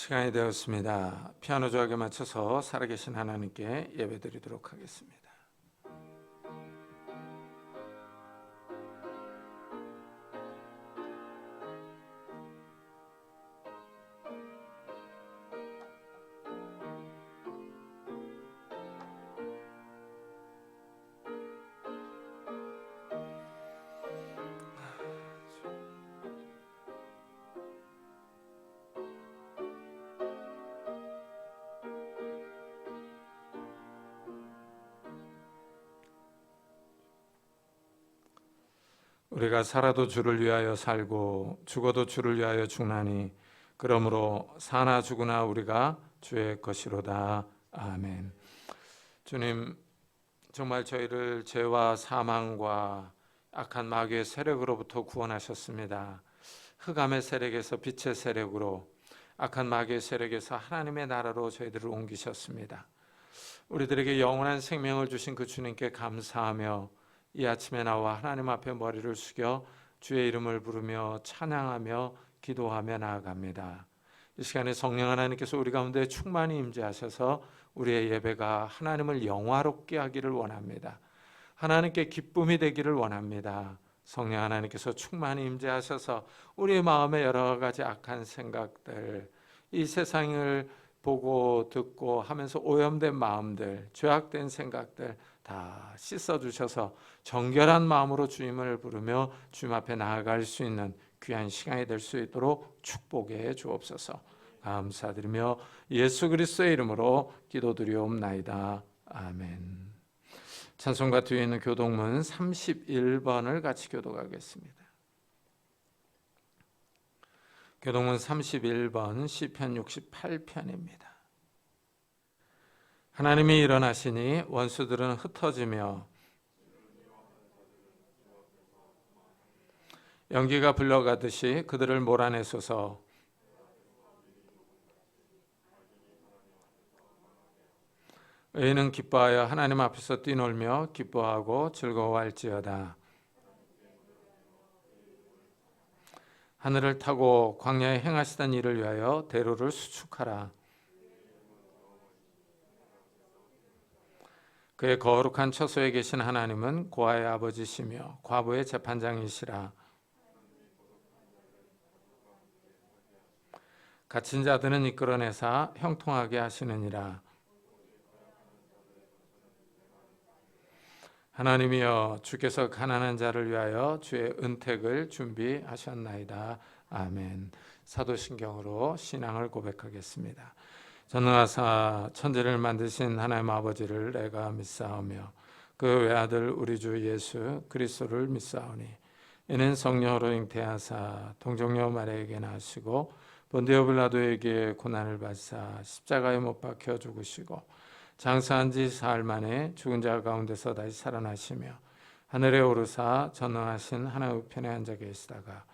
시간이 되었습니다. 피아노 조각에 맞춰서 살아계신 하나님께 예배드리도록 하겠습니다. 우리가 살아도 주를 위하여 살고 죽어도 주를 위하여 죽나니 그러므로 사나 죽으나 우리가 주의 것이로다. 아멘. 주님, 정말 저희를 죄와 사망과 악한 마귀의 세력으로부터 구원하셨습니다. 흑암의 세력에서 빛의 세력으로, 악한 마귀의 세력에서 하나님의 나라로 저희들을 옮기셨습니다. 우리들에게 영원한 생명을 주신 그 주님께 감사하며 이 아침에 나와 하나님 앞에 머리를 숙여 주의 이름을 부르며 찬양하며 기도하며 나아갑니다. 이 시간에 성령 하나님께서 우리 가운데 충만히 임재하셔서 우리의 예배가 하나님을 영화롭게 하기를 원합니다. 하나님께 기쁨이 되기를 원합니다. 성령 하나님께서 충만히 임재하셔서 우리의 마음에 여러 가지 악한 생각들, 이 세상을 보고 듣고 하면서 오염된 마음들, 죄악된 생각들 다 씻어주셔서 정결한 마음으로 주님을 부르며 주님 앞에 나아갈 수 있는 귀한 시간이 될 수 있도록 축복해 주옵소서. 감사드리며 예수 그리스도의 이름으로 기도드리옵나이다. 아멘. 찬송가 뒤에 있는 교동문 31번을 같이 교독하겠습니다. 교동문 31번 시편 68편입니다. 하나님이 일어나시니 원수들은 흩어지며 연기가 불러가듯이 그들을 몰아내소서. 의인은 기뻐하여 하나님 앞에서 뛰놀며 기뻐하고 즐거워할지어다. 하늘을 타고 광야에 행하시던 일을 위하여 대로를 수축하라. 그의 거룩한 처소에 계신 하나님은 고아의 아버지시며 과부의 재판장이시라. 갇힌 자들은 이끌어내사 형통하게 하시느니라. 하나님이여, 주께서 가난한 자를 위하여 주의 은택을 준비하셨나이다. 아멘. 사도신경으로 신앙을 고백하겠습니다. 전능하사 천지를 만드신 하나님 아버지를 내가 믿사오며 그 외아들 우리 주 예수 그리스도를 믿사오니 이는 성령으로 잉태하사 동정녀 마리아에게 나시고 본디오 빌라도에게 고난을 받사 십자가에 못 박혀 죽으시고 장사한 지 사흘 만에 죽은 자 가운데서 다시 살아나시며 하늘에 오르사 전능하신 하나님 우편에 앉아 계시다가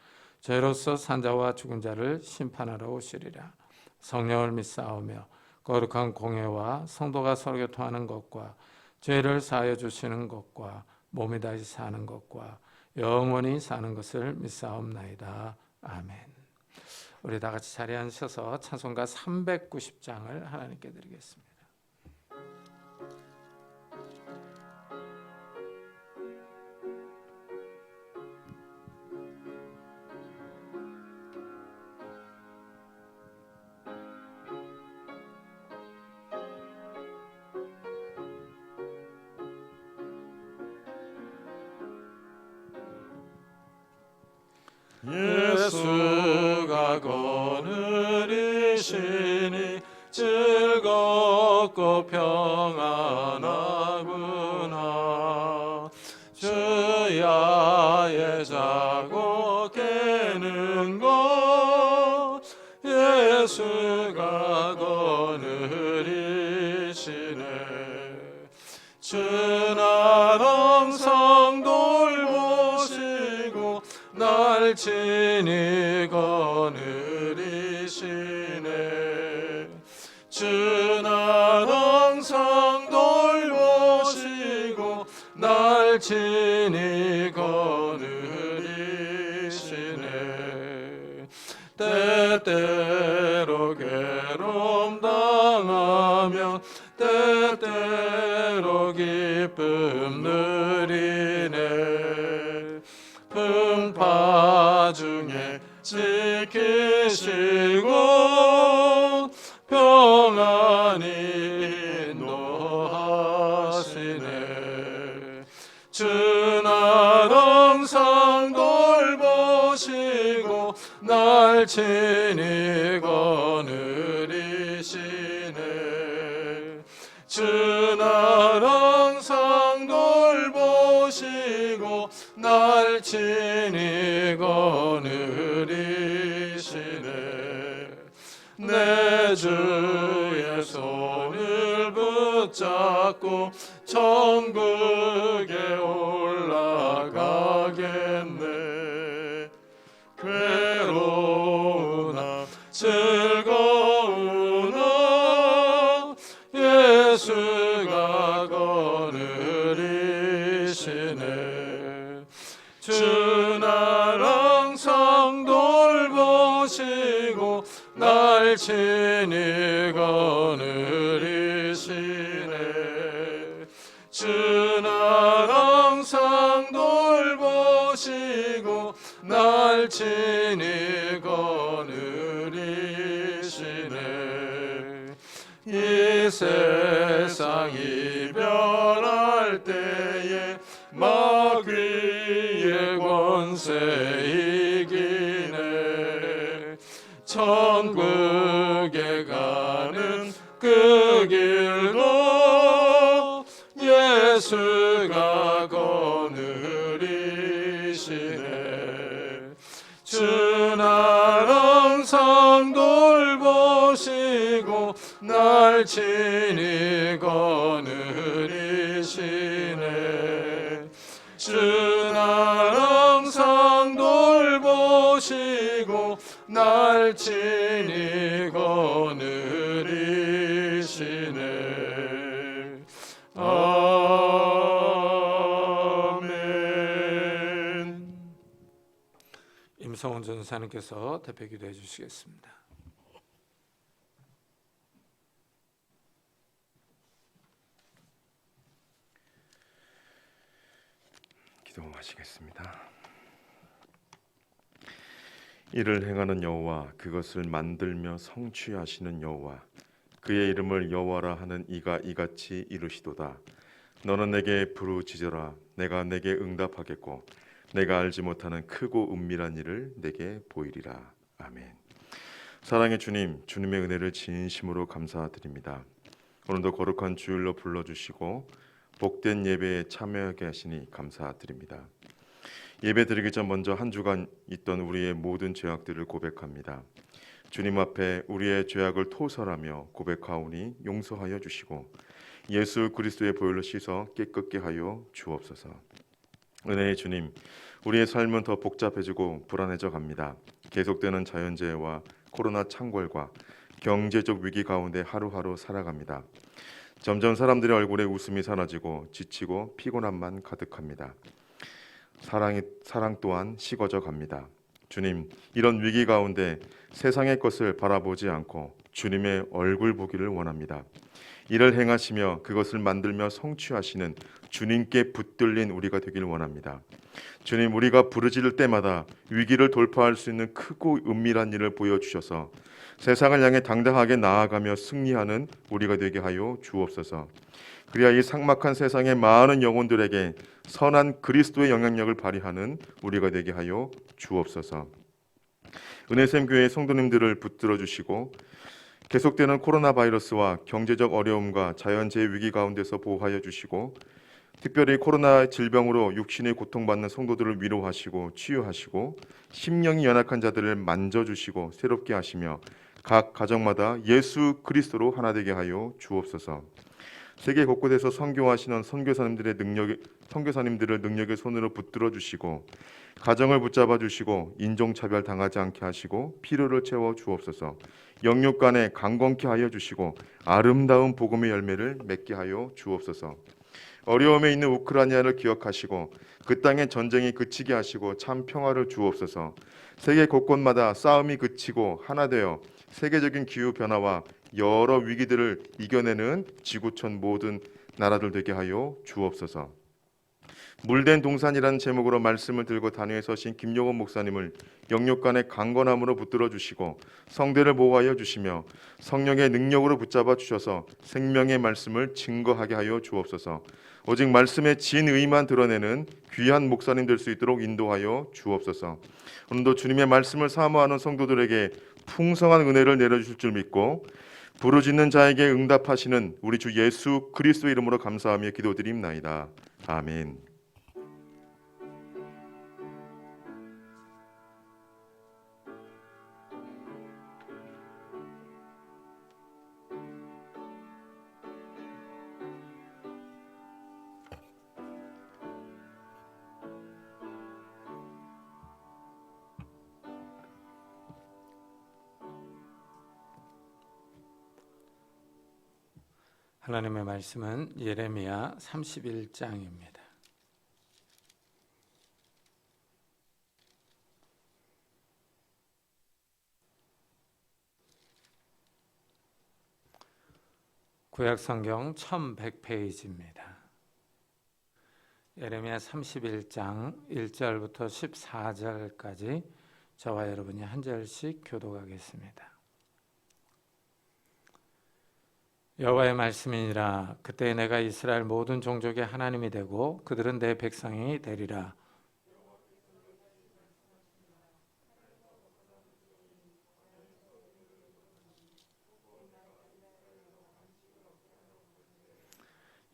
저희로서 산자와 죽은 자를 심판하러 오시리라. 성령을 믿사오며 거룩한 공회와 성도가 서로 교통하는 것과 죄를 사하여 주시는 것과 몸이 다시 사는 것과 영원히 사는 것을 믿사옵나이다. 아멘. 우리 다 같이 자리에 앉으셔서 찬송가 390장을 하나님께 드리겠습니다. 예수가 거느리시니 즐겁고 평안하구나. 주야의 자고 깨는 것 예수가 거느리시네. 주나 항상 돌보시고 날 친히 거느리시네. 주나 항상 돌보시고 날 친히 거느리시네. 때때로 친히 거느리시네. 주는 항상 돌보시고 날 친히 거느리시네. 내 주의 손을 붙잡고 천국에 올라가겠네. 괴로우나 즐거우나 예수가 거느리시네. 주 날 항상 돌보시고 날 친히 거느리시네. 주 날 항상 돌보시고 날 친히 거느리시네. 이 세상 이별할 때에 마귀의 권세 이기네. 천국에 가는 그 길도 예수가 거느리시네. 주 날 항상 돌보시고 날 친히 거느리시네. 주 날 항상 돌보시고 날 친히 거느리시네. 아멘. 임성훈 전사님께서 대표 기도해 주시겠습니다. 기도하시겠습니다. 이를 행하는 여호와, 그것을 만들며 성취하시는 여호와, 그의 이름을 여호와라 하는 이가 이같이 이르시도다. 너는 내게 부르짖어라. 내가 내게 응답하겠고 내가 알지 못하는 크고 은밀한 일을 내게 보이리라. 아멘. 사랑의 주님, 주님의 은혜를 진심으로 감사드립니다. 오늘도 거룩한 주일로 불러주시고 복된 예배에 참여하게 하시니 감사드립니다. 예배 드리기 전 먼저 한 주간 있던 우리의 모든 죄악들을 고백합니다. 주님 앞에 우리의 죄악을 토설하며 고백하오니 용서하여 주시고 예수 그리스도의 보혈로 씻어 깨끗게 하여 주옵소서. 은혜의 주님, 우리의 삶은 더 복잡해지고 불안해져 갑니다. 계속되는 자연재해와 코로나 창궐과 경제적 위기 가운데 하루하루 살아갑니다. 점점 사람들의 얼굴에 웃음이 사라지고 지치고 피곤함만 가득합니다. 사랑 또한 식어져 갑니다. 주님, 이런 위기 가운데 세상의 것을 바라보지 않고 주님의 얼굴 보기를 원합니다. 이를 행하시며 그것을 만들며 성취하시는 주님께 붙들린 우리가 되길 원합니다. 주님, 우리가 부르짖을 때마다 위기를 돌파할 수 있는 크고 은밀한 일을 보여주셔서 세상을 향해 당당하게 나아가며 승리하는 우리가 되게 하여 주옵소서. 그래야 이 삭막한 세상의 많은 영혼들에게 선한 그리스도의 영향력을 발휘하는 우리가 되게 하여 주옵소서. 은혜샘 교회의 성도님들을 붙들어 주시고 계속되는 코로나 바이러스와 경제적 어려움과 자연재해 위기 가운데서 보호하여 주시고 특별히 코로나 질병으로 육신의 고통받는 성도들을 위로하시고 치유하시고 심령이 연약한 자들을 만져주시고 새롭게 하시며 각 가정마다 예수 그리스도로 하나 되게 하여 주옵소서. 세계 곳곳에서 선교하시는 선교사님들을 능력의 손으로 붙들어 주시고 가정을 붙잡아 주시고 인종차별 당하지 않게 하시고 필요를 채워 주옵소서. 영육 간에 강건케 하여 주시고 아름다운 복음의 열매를 맺게 하여 주옵소서. 어려움에 있는 우크라이나를 기억하시고 그 땅의 전쟁이 그치게 하시고 참 평화를 주옵소서. 세계 곳곳마다 싸움이 그치고 하나 되어 세계적인 기후 변화와 여러 위기들을 이겨내는 지구촌 모든 나라들 되게 하여 주옵소서. 물된 동산이라는 제목으로 말씀을 들고 단위에 서신 김용원 목사님을 영육간의 강건함으로 붙들어 주시고 성대를 보호하여 주시며 성령의 능력으로 붙잡아 주셔서 생명의 말씀을 증거하게 하여 주옵소서. 오직 말씀의 진의만 드러내는 귀한 목사님 될 수 있도록 인도하여 주옵소서. 오늘도 주님의 말씀을 사모하는 성도들에게 풍성한 은혜를 내려주실 줄 믿고 부르짖는 자에게 응답하시는 우리 주 예수 그리스도의 이름으로 감사하며 기도드립나이다. 아멘. 하나님의 말씀은 예레미야 31장입니다. 구약성경 1100페이지입니다. 예레미야 31장 1절부터 14절까지 저와 여러분이 한 절씩 교독하겠습니다. 여호와의 말씀이니라. 그때 내가 이스라엘 모든 종족의 하나님이 되고 그들은 내 백성이 되리라.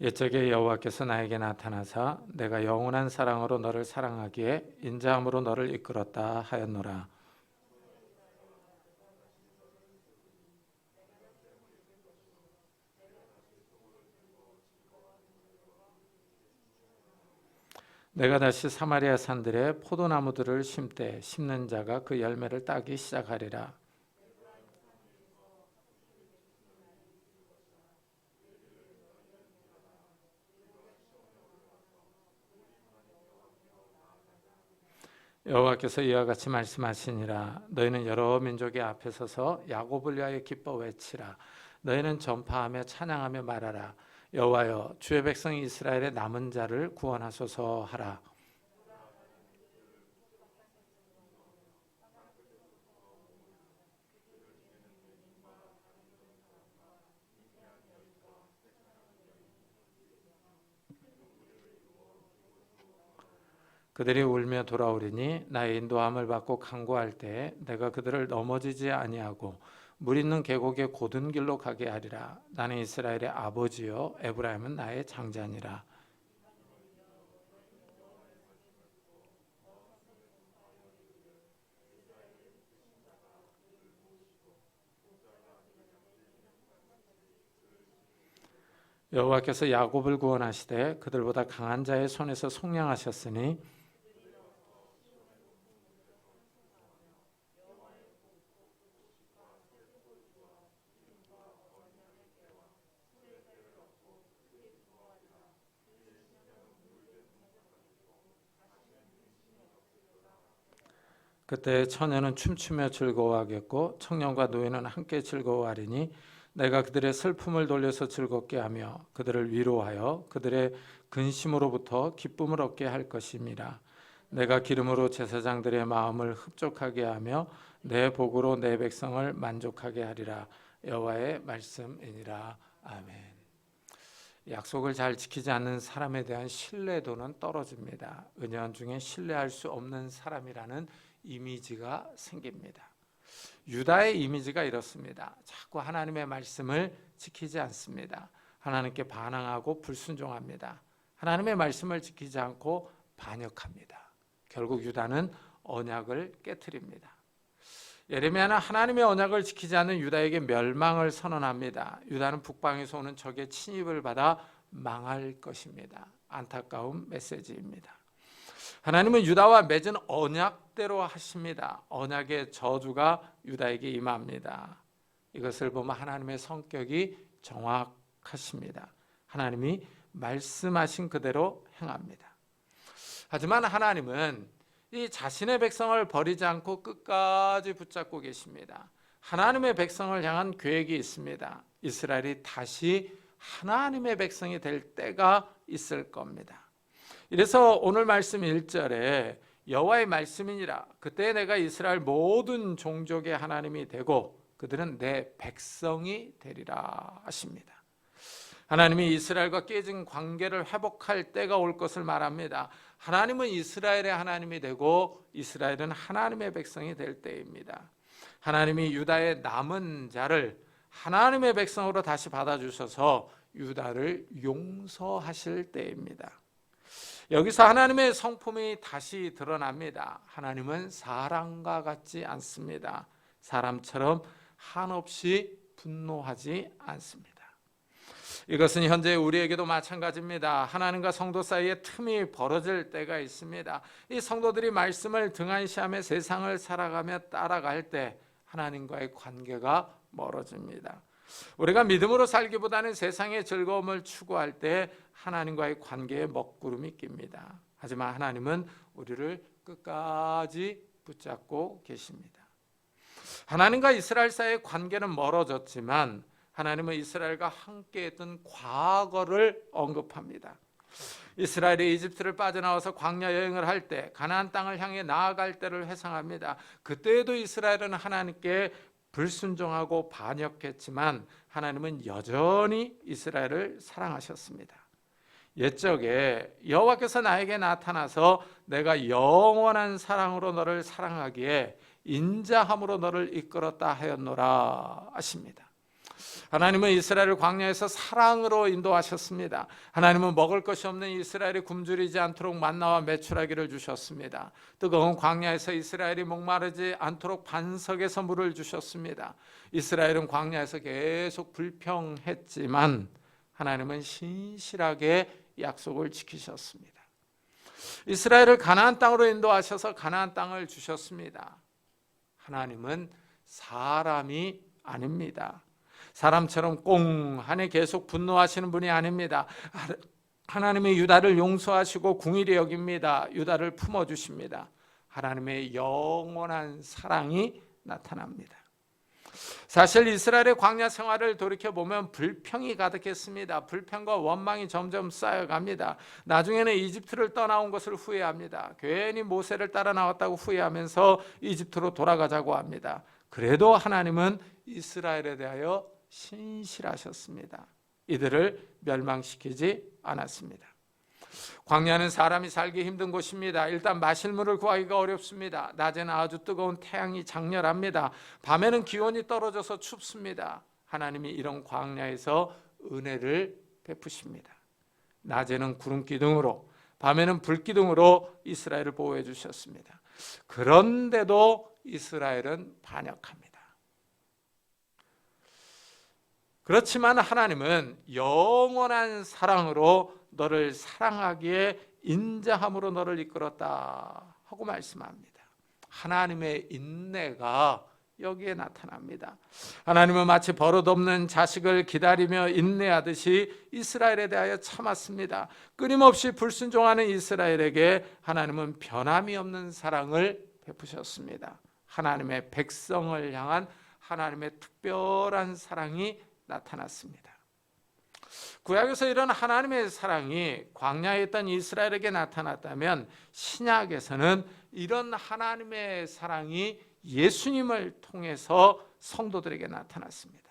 옛적에 여호와께서 나에게 나타나사 내가 영원한 사랑으로 너를 사랑하기에 인자함으로 너를 이끌었다 하였노라. 내가 다시 사마리아 산들에 포도나무들을 심되 심는 자가 그 열매를 따기 시작하리라. 여호와께서 이와 같이 말씀하시니라. 너희는 여러 민족의 앞에 서서 야곱을 위하여 기뻐 외치라. 너희는 전파하며 찬양하며 말하라. 여호와여, 주의 백성 이스라엘의 남은 자를 구원하소서 하라. 그들이 울며 돌아오리니 나의 인도함을 받고 강구할 때에 내가 그들을 넘어지지 아니하고 물 있는 계곡의 곧은 길로 가게 하리라. 나는 이스라엘의 아버지요 에브라임은 나의 장자니라. 여호와께서 야곱을 구원하시되 그들보다 강한 자의 손에서 속량하셨으니 그때 처녀는 춤추며 즐거워하겠고 청년과 노인은 함께 즐거워하리니 내가 그들의 슬픔을 돌려서 즐겁게 하며 그들을 위로하여 그들의 근심으로부터 기쁨을 얻게 할 것임이라. 내가 기름으로 제사장들의 마음을 흡족하게 하며 내 복으로 내 백성을 만족하게 하리라. 여호와의 말씀이니라. 아멘. 약속을 잘 지키지 않는 사람에 대한 신뢰도는 떨어집니다. 은연중에 신뢰할 수 없는 사람이라는 이미지가 생깁니다. 유다의 이미지가 이렇습니다. 자꾸 하나님의 말씀을 지키지 않습니다. 하나님께 반항하고 불순종합니다. 하나님의 말씀을 지키지 않고 반역합니다. 결국 유다는 언약을 깨트립니다. 예레미야는 하나님의 언약을 지키지 않는 유다에게 멸망을 선언합니다. 유다는 북방에서 오는 적의 침입을 받아 망할 것입니다. 안타까운 메시지입니다. 하나님은 유다와 맺은 언약대로 하십니다. 언약의 저주가 유다에게 임합니다. 이것을 보면 하나님의 성격이 정확하십니다. 하나님이 말씀하신 그대로 행합니다. 하지만 하나님은 이 자신의 백성을 버리지 않고 끝까지 붙잡고 계십니다. 하나님의 백성을 향한 계획이 있습니다. 이스라엘이 다시 하나님의 백성이 될 때가 있을 겁니다. 이래서 오늘 말씀 1절에 여호와의 말씀이니라 그때 내가 이스라엘 모든 종족의 하나님이 되고 그들은 내 백성이 되리라 하십니다. 하나님이 이스라엘과 깨진 관계를 회복할 때가 올 것을 말합니다. 하나님은 이스라엘의 하나님이 되고 이스라엘은 하나님의 백성이 될 때입니다. 하나님이 유다의 남은 자를 하나님의 백성으로 다시 받아주셔서 유다를 용서하실 때입니다. 여기서 하나님의 성품이 다시 드러납니다. 하나님은 사람과 같지 않습니다. 사람처럼 한없이 분노하지 않습니다. 이것은 현재 우리에게도 마찬가지입니다. 하나님과 성도 사이에 틈이 벌어질 때가 있습니다. 이 성도들이 말씀을 등한시하며 세상을 살아가며 따라갈 때 하나님과의 관계가 멀어집니다. 우리가 믿음으로 살기보다는 세상의 즐거움을 추구할 때 하나님과의 관계에 먹구름이 낍니다. 하지만 하나님은 우리를 끝까지 붙잡고 계십니다. 하나님과 이스라엘 사이의 관계는 멀어졌지만 하나님은 이스라엘과 함께했던 과거를 언급합니다. 이스라엘이 이집트를 빠져나와서 광야 여행을 할 때 가나안 땅을 향해 나아갈 때를 회상합니다. 그때에도 이스라엘은 하나님께 불순종하고 반역했지만 하나님은 여전히 이스라엘을 사랑하셨습니다. 옛적에 여호와께서 나에게 나타나서 내가 영원한 사랑으로 너를 사랑하기에 인자함으로 너를 이끌었다 하였노라 하십니다. 하나님은 이스라엘을 광야에서 사랑으로 인도하셨습니다. 하나님은 먹을 것이 없는 이스라엘이 굶주리지 않도록 만나와 메추라기를 주셨습니다. 뜨거운 광야에서 이스라엘이 목마르지 않도록 반석에서 물을 주셨습니다. 이스라엘은 광야에서 계속 불평했지만 하나님은 신실하게 약속을 지키셨습니다. 이스라엘을 가나안 땅으로 인도하셔서 가나안 땅을 주셨습니다. 하나님은 사람이 아닙니다. 사람처럼 꽁하니 계속 분노하시는 분이 아닙니다. 하나님이 유다를 용서하시고 궁일이 여깁니다. 유다를 품어주십니다. 하나님의 영원한 사랑이 나타납니다. 사실 이스라엘의 광야 생활을 돌이켜보면 불평이 가득했습니다. 불평과 원망이 점점 쌓여갑니다. 나중에는 이집트를 떠나온 것을 후회합니다. 괜히 모세를 따라 나왔다고 후회하면서 이집트로 돌아가자고 합니다. 그래도 하나님은 이스라엘에 대하여 신실하셨습니다. 이들을 멸망시키지 않았습니다. 광야는 사람이 살기 힘든 곳입니다. 일단 마실 물을 구하기가 어렵습니다. 낮에는 아주 뜨거운 태양이 장렬합니다. 밤에는 기온이 떨어져서 춥습니다. 하나님이 이런 광야에서 은혜를 베푸십니다. 낮에는 구름 기둥으로 밤에는 불 기둥으로 이스라엘을 보호해 주셨습니다. 그런데도 이스라엘은 반역합니다. 그렇지만 하나님은 영원한 사랑으로 너를 사랑하기에 인자함으로 너를 이끌었다 하고 말씀합니다. 하나님의 인내가 여기에 나타납니다. 하나님은 마치 버릇없는 자식을 기다리며 인내하듯이 이스라엘에 대하여 참았습니다. 끊임없이 불순종하는 이스라엘에게 하나님은 변함이 없는 사랑을 베푸셨습니다. 하나님의 백성을 향한 하나님의 특별한 사랑이 나타났습니다. 구약에서 이런 하나님의 사랑이 광야에 있던 이스라엘에게 나타났다면 신약에서는 이런 하나님의 사랑이 예수님을 통해서 성도들에게 나타났습니다.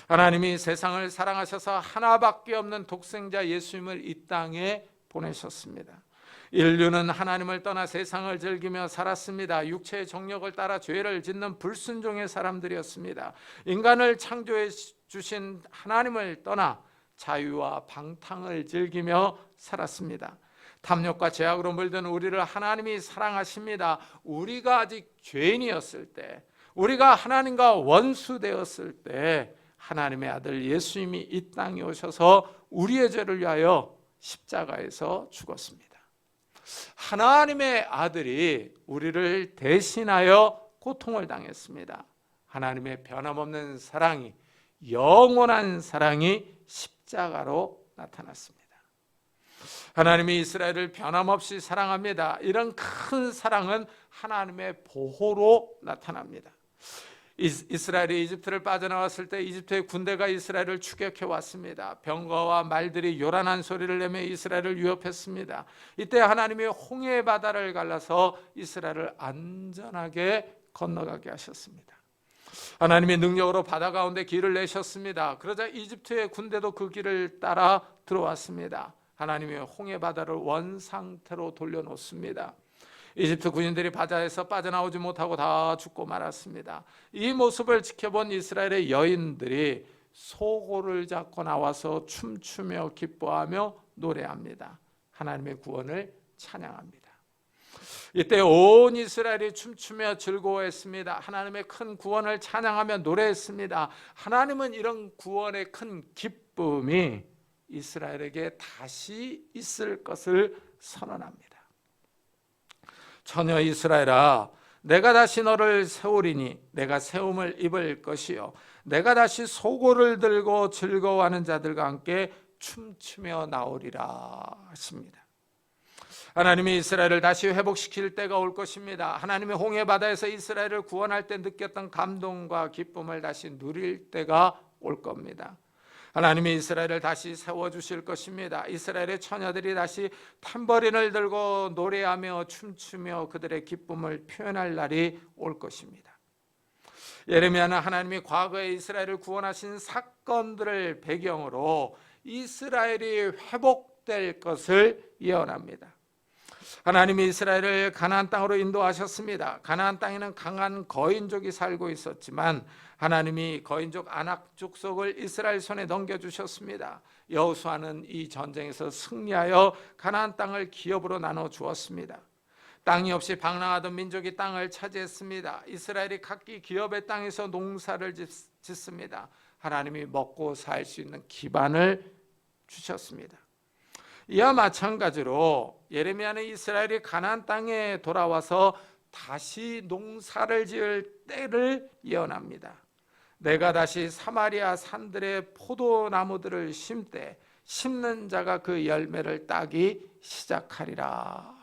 하나님이 세상을 사랑하셔서 하나밖에 없는 독생자 예수님을 이 땅에 보내셨습니다. 인류는 하나님을 떠나 세상을 즐기며 살았습니다. 육체의 정력을 따라 죄를 짓는 불순종의 사람들이었습니다. 인간을 창조해 주신 하나님을 떠나 자유와 방탕을 즐기며 살았습니다. 탐욕과 죄악으로 물든 우리를 하나님이 사랑하십니다. 우리가 아직 죄인이었을 때, 우리가 하나님과 원수되었을 때 하나님의 아들 예수님이 이 땅에 오셔서 우리의 죄를 위하여 십자가에서 죽었습니다. 하나님의 아들이 우리를 대신하여 고통을 당했습니다. 하나님의 변함없는 사랑이, 영원한 사랑이 십자가로 나타났습니다. 하나님이 이스라엘을 변함없이 사랑합니다. 이런 큰 사랑은 하나님의 보호로 나타납니다. 이스라엘이 이집트를 빠져나왔을 때 이집트의 군대가 이스라엘을 추격해 왔습니다. 병거와 말들이 요란한 소리를 내며 이스라엘을 위협했습니다. 이때 하나님이 홍해 바다를 갈라서 이스라엘을 안전하게 건너가게 하셨습니다. 하나님의 능력으로 바다 가운데 길을 내셨습니다. 그러자 이집트의 군대도 그 길을 따라 들어왔습니다. 하나님이 홍해 바다를 원상태로 돌려놓습니다. 이집트 군인들이 바다에서 빠져나오지 못하고 다 죽고 말았습니다. 이 모습을 지켜본 이스라엘의 여인들이 소고를 잡고 나와서 춤추며 기뻐하며 노래합니다. 하나님의 구원을 찬양합니다. 이때 온 이스라엘이 춤추며 즐거워했습니다. 하나님의 큰 구원을 찬양하며 노래했습니다. 하나님은 이런 구원의 큰 기쁨이 이스라엘에게 다시 있을 것을 선언합니다. 처녀 이스라엘아, 내가 다시 너를 세우리니 내가 세움을 입을 것이요 내가 다시 소고를 들고 즐거워하는 자들과 함께 춤추며 나오리라 하십니다. 하나님이 이스라엘을 다시 회복시킬 때가 올 것입니다. 하나님이 홍해 바다에서 이스라엘을 구원할 때 느꼈던 감동과 기쁨을 다시 누릴 때가 올 겁니다. 하나님이 이스라엘을 다시 세워주실 것입니다. 이스라엘의 처녀들이 다시 탬버린을 들고 노래하며 춤추며 그들의 기쁨을 표현할 날이 올 것입니다. 예레미야는 하나님이 과거에 이스라엘을 구원하신 사건들을 배경으로 이스라엘이 회복될 것을 예언합니다. 하나님이 이스라엘을 가나안 땅으로 인도하셨습니다. 가나안 땅에는 강한 거인족이 살고 있었지만 하나님이 거인족 아낙 족속을 이스라엘 손에 넘겨주셨습니다. 여호수아는 이 전쟁에서 승리하여 가나안 땅을 기업으로 나눠 주었습니다. 땅이 없이 방랑하던 민족이 땅을 차지했습니다. 이스라엘이 각기 기업의 땅에서 농사를 짓습니다. 하나님이 먹고 살 수 있는 기반을 주셨습니다. 이와 마찬가지로 예레미야는 이스라엘이 가나안 땅에 돌아와서 다시 농사를 지을 때를 예언합니다. 내가 다시 사마리아 산들의 포도나무들을 심되 심는 자가 그 열매를 따기 시작하리라.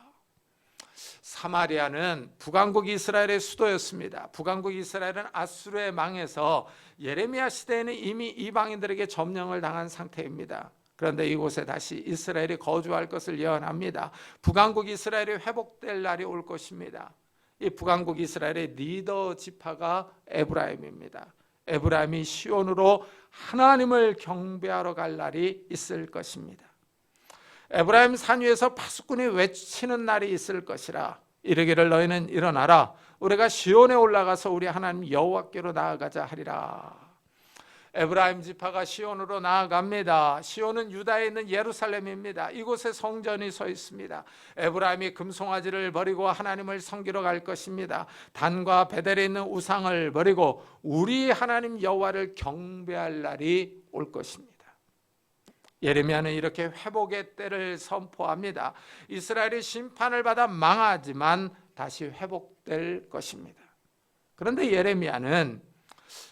사마리아는 북왕국 이스라엘의 수도였습니다. 북왕국 이스라엘은 아수르의 망해서 예레미야 시대에는 이미 이방인들에게 점령을 당한 상태입니다. 그런데 이곳에 다시 이스라엘이 거주할 것을 예언합니다. 북왕국 이스라엘이 회복될 날이 올 것입니다. 이 북왕국 이스라엘의 리더 지파가 에브라임입니다. 에브라임이 시온으로 하나님을 경배하러 갈 날이 있을 것입니다. 에브라임 산 위에서 파수꾼이 외치는 날이 있을 것이라. 이르기를 너희는 일어나라. 우리가 시온에 올라가서 우리 하나님 여호와께로 나아가자 하리라. 에브라임 지파가 시온으로 나아갑니다. 시온은 유다에 있는 예루살렘입니다. 이곳에 성전이 서 있습니다. 에브라임이 금송아지를 버리고 하나님을 섬기러 갈 것입니다. 단과 베델에 있는 우상을 버리고 우리 하나님 여호와를 경배할 날이 올 것입니다. 예레미야는 이렇게 회복의 때를 선포합니다. 이스라엘이 심판을 받아 망하지만 다시 회복될 것입니다. 그런데 예레미야는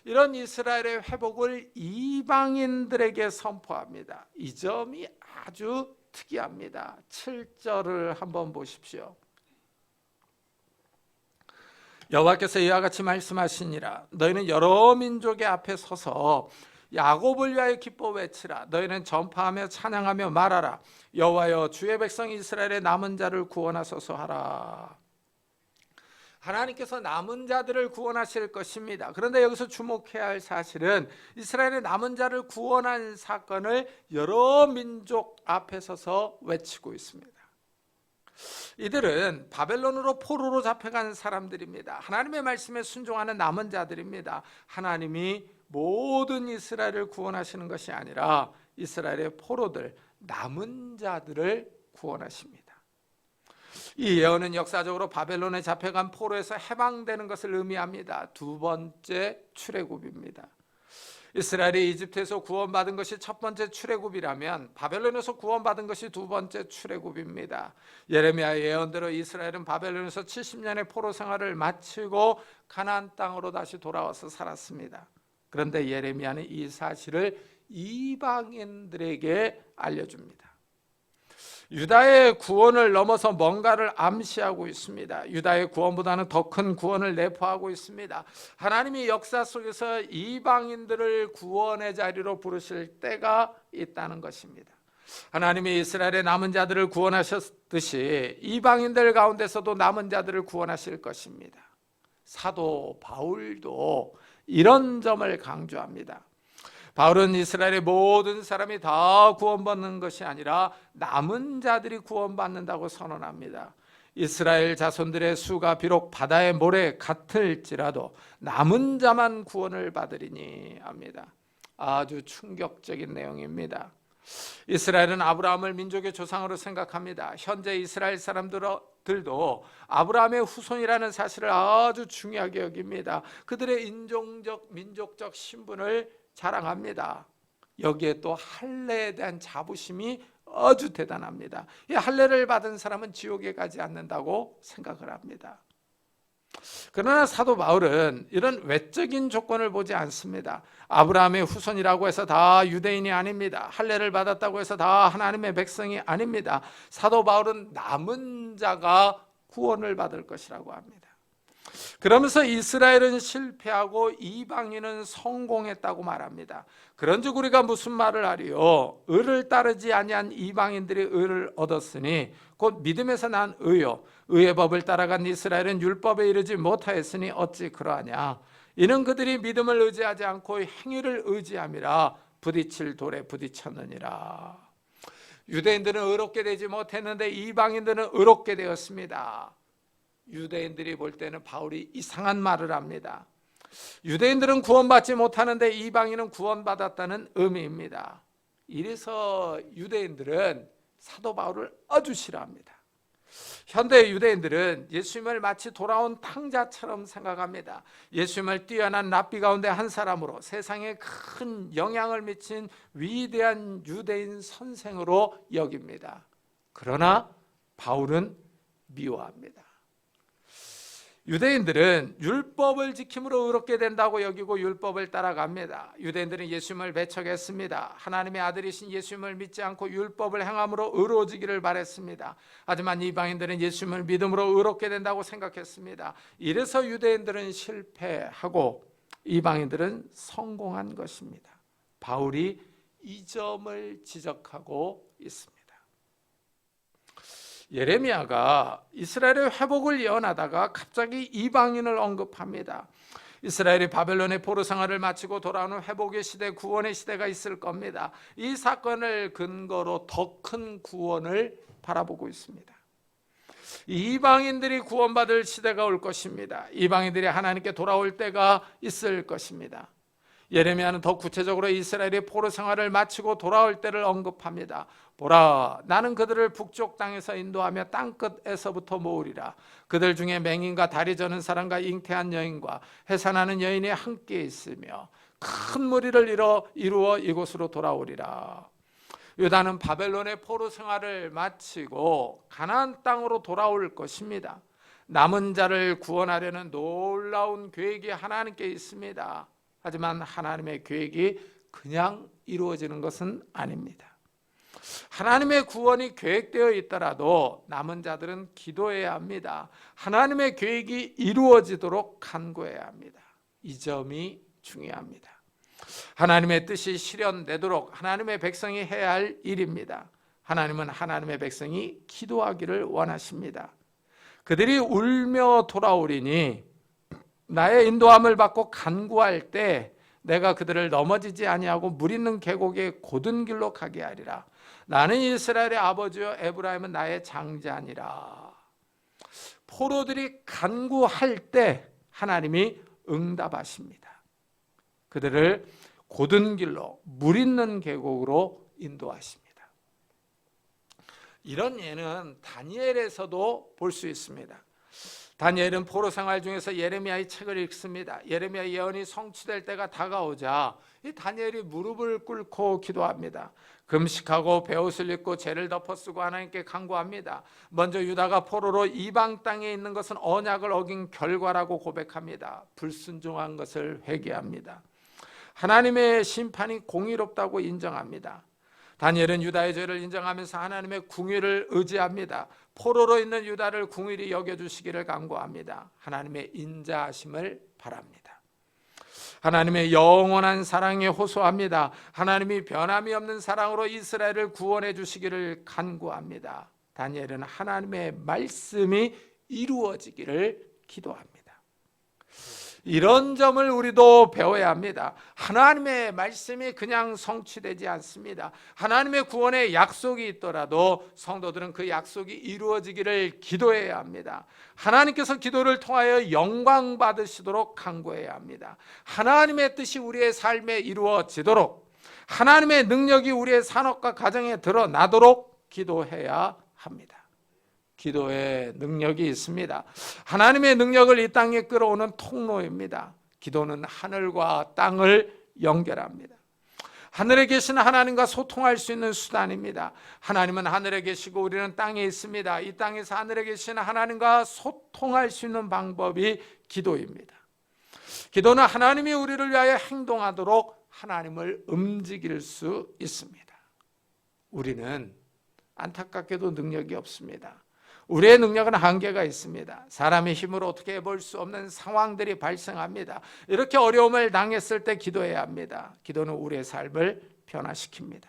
이런 이스라엘의 회복을 이방인들에게 선포합니다. 이 점이 아주 특이합니다. 7절을 한번 보십시오. 여호와께서 이와 같이 말씀하시니라. 너희는 여러 민족의 앞에 서서 야곱을 위하여 기뻐 외치라. 너희는 전파하며 찬양하며 말하라. 여호와여, 주의 백성 이스라엘의 남은 자를 구원하소서 하라. 하나님께서 남은 자들을 구원하실 것입니다. 그런데 여기서 주목해야 할 사실은 이스라엘의 남은 자를 구원한 사건을 여러 민족 앞에 서서 외치고 있습니다. 이들은 바벨론으로 포로로 잡혀간 사람들입니다. 하나님의 말씀에 순종하는 남은 자들입니다. 하나님이 모든 이스라엘을 구원하시는 것이 아니라 이스라엘의 포로들, 남은 자들을 구원하십니다. 이 예언은 역사적으로 바벨론에 잡혀간 포로에서 해방되는 것을 의미합니다. 두 번째 출애굽입니다. 이스라엘이 이집트에서 구원받은 것이 첫 번째 출애굽이라면 바벨론에서 구원받은 것이 두 번째 출애굽입니다. 예레미야의 예언대로 이스라엘은 바벨론에서 70년의 포로 생활을 마치고 가나안 땅으로 다시 돌아와서 살았습니다. 그런데 예레미야는 이 사실을 이방인들에게 알려줍니다. 유다의 구원을 넘어서 뭔가를 암시하고 있습니다. 유다의 구원보다는 더 큰 구원을 내포하고 있습니다. 하나님이 역사 속에서 이방인들을 구원의 자리로 부르실 때가 있다는 것입니다. 하나님이 이스라엘의 남은 자들을 구원하셨듯이 이방인들 가운데서도 남은 자들을 구원하실 것입니다. 사도 바울도 이런 점을 강조합니다. 바울은 이스라엘의 모든 사람이 다 구원받는 것이 아니라 남은 자들이 구원받는다고 선언합니다. 이스라엘 자손들의 수가 비록 바다의 모래 같을지라도 남은 자만 구원을 받으리니 합니다. 아주 충격적인 내용입니다. 이스라엘은 아브라함을 민족의 조상으로 생각합니다. 현재 이스라엘 사람들도 아브라함의 후손이라는 사실을 아주 중요하게 여깁니다. 그들의 민족적 신분을 자랑합니다. 여기에 또 할례에 대한 자부심이 아주 대단합니다. 이 할례를 받은 사람은 지옥에 가지 않는다고 생각을 합니다. 그러나 사도 바울은 이런 외적인 조건을 보지 않습니다. 아브라함의 후손이라고 해서 다 유대인이 아닙니다. 할례를 받았다고 해서 다 하나님의 백성이 아닙니다. 사도 바울은 남은 자가 구원을 받을 것이라고 합니다. 그러면서 이스라엘은 실패하고 이방인은 성공했다고 말합니다. 그런즉 우리가 무슨 말을 하리요? 의를 따르지 아니한 이방인들이 의를 얻었으니 곧 믿음에서 난 의요. 의의 법을 따라간 이스라엘은 율법에 이르지 못하였으니 어찌 그러하냐? 이는 그들이 믿음을 의지하지 않고 행위를 의지함이라 부딪힐 돌에 부딪혔느니라. 유대인들은 의롭게 되지 못했는데 이방인들은 의롭게 되었습니다. 유대인들이 볼 때는 바울이 이상한 말을 합니다. 유대인들은 구원받지 못하는데 이방인은 구원받았다는 의미입니다. 이래서 유대인들은 사도 바울을 아주 싫어합니다. 현대 유대인들은 예수님을 마치 돌아온 탕자처럼 생각합니다. 예수님을 뛰어난 랍비 가운데 한 사람으로 세상에 큰 영향을 미친 위대한 유대인 선생으로 여깁니다. 그러나 바울은 미워합니다. 유대인들은 율법을 지킴으로 의롭게 된다고 여기고 율법을 따라갑니다. 유대인들은 예수님을 배척했습니다. 하나님의 아들이신 예수님을 믿지 않고 율법을 행함으로 의로워지기를 바랬습니다. 하지만 이방인들은 예수님을 믿음으로 의롭게 된다고 생각했습니다. 이래서 유대인들은 실패하고 이방인들은 성공한 것입니다. 바울이 이 점을 지적하고 있습니다. 예레미야가 이스라엘의 회복을 예언하다가 갑자기 이방인을 언급합니다. 이스라엘이 바벨론의 포로 생활을 마치고 돌아오는 회복의 시대, 구원의 시대가 있을 겁니다. 이 사건을 근거로 더 큰 구원을 바라보고 있습니다. 이방인들이 구원받을 시대가 올 것입니다. 이방인들이 하나님께 돌아올 때가 있을 것입니다. 예레미야는 더 구체적으로 이스라엘의 포로 생활을 마치고 돌아올 때를 언급합니다. 보라, 나는 그들을 북쪽 땅에서 인도하며 땅끝에서부터 모으리라. 그들 중에 맹인과 다리 저는 사람과 잉태한 여인과 해산하는 여인이 함께 있으며 큰 무리를 이루어 이곳으로 돌아오리라. 유다는 바벨론의 포로 생활을 마치고 가나안 땅으로 돌아올 것입니다. 남은 자를 구원하려는 놀라운 계획이 하나님께 있습니다. 하지만 하나님의 계획이 그냥 이루어지는 것은 아닙니다. 하나님의 구원이 계획되어 있더라도 남은 자들은 기도해야 합니다. 하나님의 계획이 이루어지도록 간구해야 합니다. 이 점이 중요합니다. 하나님의 뜻이 실현되도록 하나님의 백성이 해야 할 일입니다. 하나님은 하나님의 백성이 기도하기를 원하십니다. 그들이 울며 돌아오리니 나의 인도함을 받고 간구할 때 내가 그들을 넘어지지 아니하고 물 있는 계곡의 고든 길로 가게 하리라. 나는 이스라엘의 아버지요 에브라임은 나의 장자니라. 포로들이 간구할 때 하나님이 응답하십니다. 그들을 고든 길로 물 있는 계곡으로 인도하십니다. 이런 예는 다니엘에서도 볼 수 있습니다. 다니엘은 포로 생활 중에서 예레미야의 책을 읽습니다. 예레미야 예언이 성취될 때가 다가오자 이 다니엘이 무릎을 꿇고 기도합니다. 금식하고 베옷을 입고 죄를 덮어쓰고 하나님께 간구합니다. 먼저 유다가 포로로 이방 땅에 있는 것은 언약을 어긴 결과라고 고백합니다. 불순종한 것을 회개합니다. 하나님의 심판이 공의롭다고 인정합니다. 다니엘은 유다의 죄를 인정하면서 하나님의 궁유를 의지합니다. 포로로 있는 유다를 궁일이 여겨주시기를 간구합니다. 하나님의 인자하심을 바랍니다. 하나님의 영원한 사랑에 호소합니다. 하나님이 변함이 없는 사랑으로 이스라엘을 구원해 주시기를 간구합니다. 다니엘은 하나님의 말씀이 이루어지기를 기도합니다. 이런 점을 우리도 배워야 합니다. 하나님의 말씀이 그냥 성취되지 않습니다. 하나님의 구원의 약속이 있더라도 성도들은 그 약속이 이루어지기를 기도해야 합니다. 하나님께서 기도를 통하여 영광 받으시도록 간구해야 합니다. 하나님의 뜻이 우리의 삶에 이루어지도록, 하나님의 능력이 우리의 산업과 가정에 드러나도록 기도해야 합니다. 기도에 능력이 있습니다. 하나님의 능력을 이 땅에 끌어오는 통로입니다. 기도는 하늘과 땅을 연결합니다. 하늘에 계신 하나님과 소통할 수 있는 수단입니다. 하나님은 하늘에 계시고 우리는 땅에 있습니다. 이 땅에서 하늘에 계신 하나님과 소통할 수 있는 방법이 기도입니다. 기도는 하나님이 우리를 위하여 행동하도록 하나님을 움직일 수 있습니다. 우리는 안타깝게도 능력이 없습니다. 우리의 능력은 한계가 있습니다. 사람의 힘으로 어떻게 해볼 수 없는 상황들이 발생합니다. 이렇게 어려움을 당했을 때 기도해야 합니다. 기도는 우리의 삶을 변화시킵니다.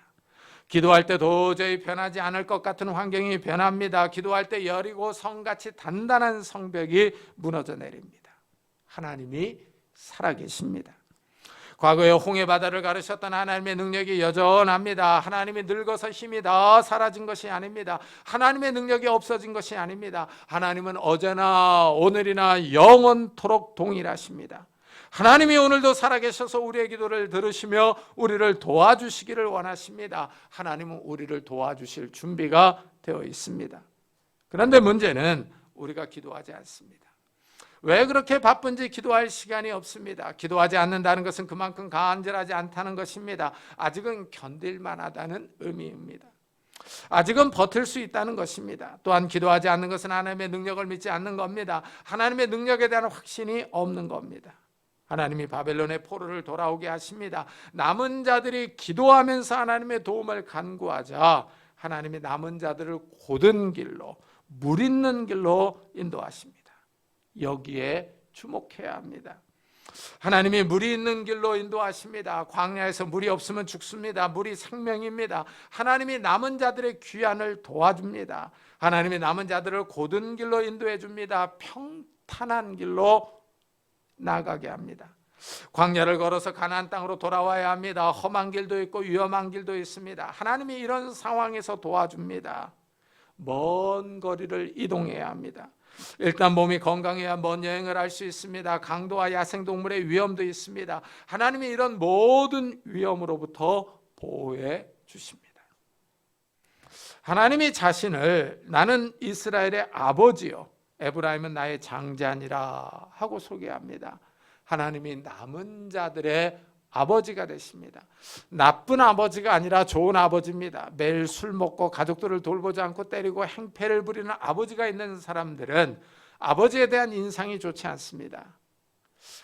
기도할 때 도저히 변하지 않을 것 같은 환경이 변합니다. 기도할 때 여리고 성같이 단단한 성벽이 무너져 내립니다. 하나님이 살아계십니다. 과거에 홍해바다를 가르셨던 하나님의 능력이 여전합니다. 하나님이 늙어서 힘이 다 사라진 것이 아닙니다. 하나님의 능력이 없어진 것이 아닙니다. 하나님은 어제나 오늘이나 영원토록 동일하십니다. 하나님이 오늘도 살아계셔서 우리의 기도를 들으시며 우리를 도와주시기를 원하십니다. 하나님은 우리를 도와주실 준비가 되어 있습니다. 그런데 문제는 우리가 기도하지 않습니다. 왜 그렇게 바쁜지 기도할 시간이 없습니다. 기도하지 않는다는 것은 그만큼 간절하지 않다는 것입니다. 아직은 견딜만하다는 의미입니다. 아직은 버틸 수 있다는 것입니다. 또한 기도하지 않는 것은 하나님의 능력을 믿지 않는 겁니다. 하나님의 능력에 대한 확신이 없는 겁니다. 하나님이 바벨론의 포로를 돌아오게 하십니다. 남은 자들이 기도하면서 하나님의 도움을 간구하자 하나님이 남은 자들을 곧은 길로, 물 있는 길로 인도하십니다. 여기에 주목해야 합니다. 하나님이 물이 있는 길로 인도하십니다. 광야에서 물이 없으면 죽습니다. 물이 생명입니다. 하나님이 남은 자들의 귀환을 도와줍니다. 하나님이 남은 자들을 곧은 길로 인도해 줍니다. 평탄한 길로 나가게 합니다. 광야를 걸어서 가나안 땅으로 돌아와야 합니다. 험한 길도 있고 위험한 길도 있습니다. 하나님이 이런 상황에서 도와줍니다. 먼 거리를 이동해야 합니다. 일단 몸이 건강해야 먼 여행을 할 수 있습니다. 강도와 야생동물의 위험도 있습니다. 하나님이 이런 모든 위험으로부터 보호해 주십니다. 하나님이 자신을 나는 이스라엘의 아버지요 에브라임은 나의 장자니라 하고 소개합니다. 하나님이 남은 자들의 아버지가 되십니다. 나쁜 아버지가 아니라 좋은 아버지입니다. 매일 술 먹고 가족들을 돌보지 않고 때리고 행패를 부리는 아버지가 있는 사람들은 아버지에 대한 인상이 좋지 않습니다.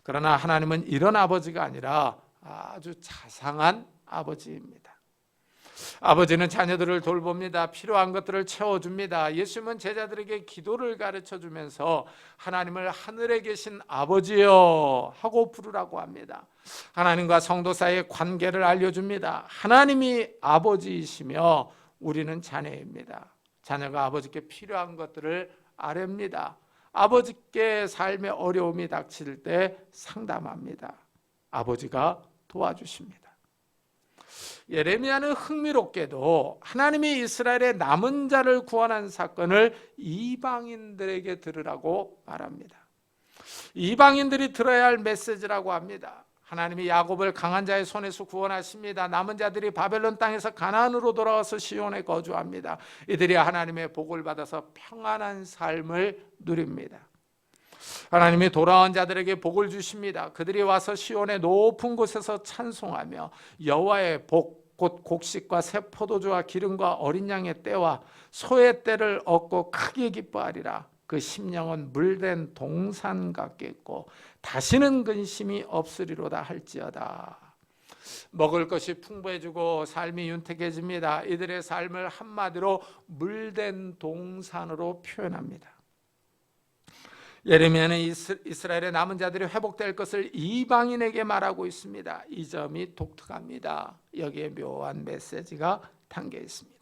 그러나 하나님은 이런 아버지가 아니라 아주 자상한 아버지입니다. 아버지는 자녀들을 돌봅니다. 필요한 것들을 채워줍니다. 예수님은 제자들에게 기도를 가르쳐주면서 하나님을 하늘에 계신 아버지여 하고 부르라고 합니다. 하나님과 성도 사이의 관계를 알려줍니다. 하나님이 아버지이시며 우리는 자녀입니다. 자녀가 아버지께 필요한 것들을 아렵니다. 아버지께 삶의 어려움이 닥칠 때 상담합니다. 아버지가 도와주십니다. 예레미야는 흥미롭게도 하나님이 이스라엘의 남은 자를 구원한 사건을 이방인들에게 들으라고 말합니다. 이방인들이 들어야 할 메시지라고 합니다. 하나님이 야곱을 강한 자의 손에서 구원하십니다. 남은 자들이 바벨론 땅에서 가나안으로 돌아와서 시온에 거주합니다. 이들이 하나님의 복을 받아서 평안한 삶을 누립니다. 하나님이 돌아온 자들에게 복을 주십니다. 그들이 와서 시온의 높은 곳에서 찬송하며 여호와의 복 곧 곡식과 새 포도주와 기름과 어린 양의 때와 소의 때를 얻고 크게 기뻐하리라. 그 심령은 물된 동산 같겠고 다시는 근심이 없으리로다 할지어다. 먹을 것이 풍부해지고 삶이 윤택해집니다. 이들의 삶을 한마디로 물된 동산으로 표현합니다. 예레미야는 이스라엘의 남은 자들이 회복될 것을 이방인에게 말하고 있습니다. 이 점이 독특합니다. 여기에 묘한 메시지가 담겨 있습니다.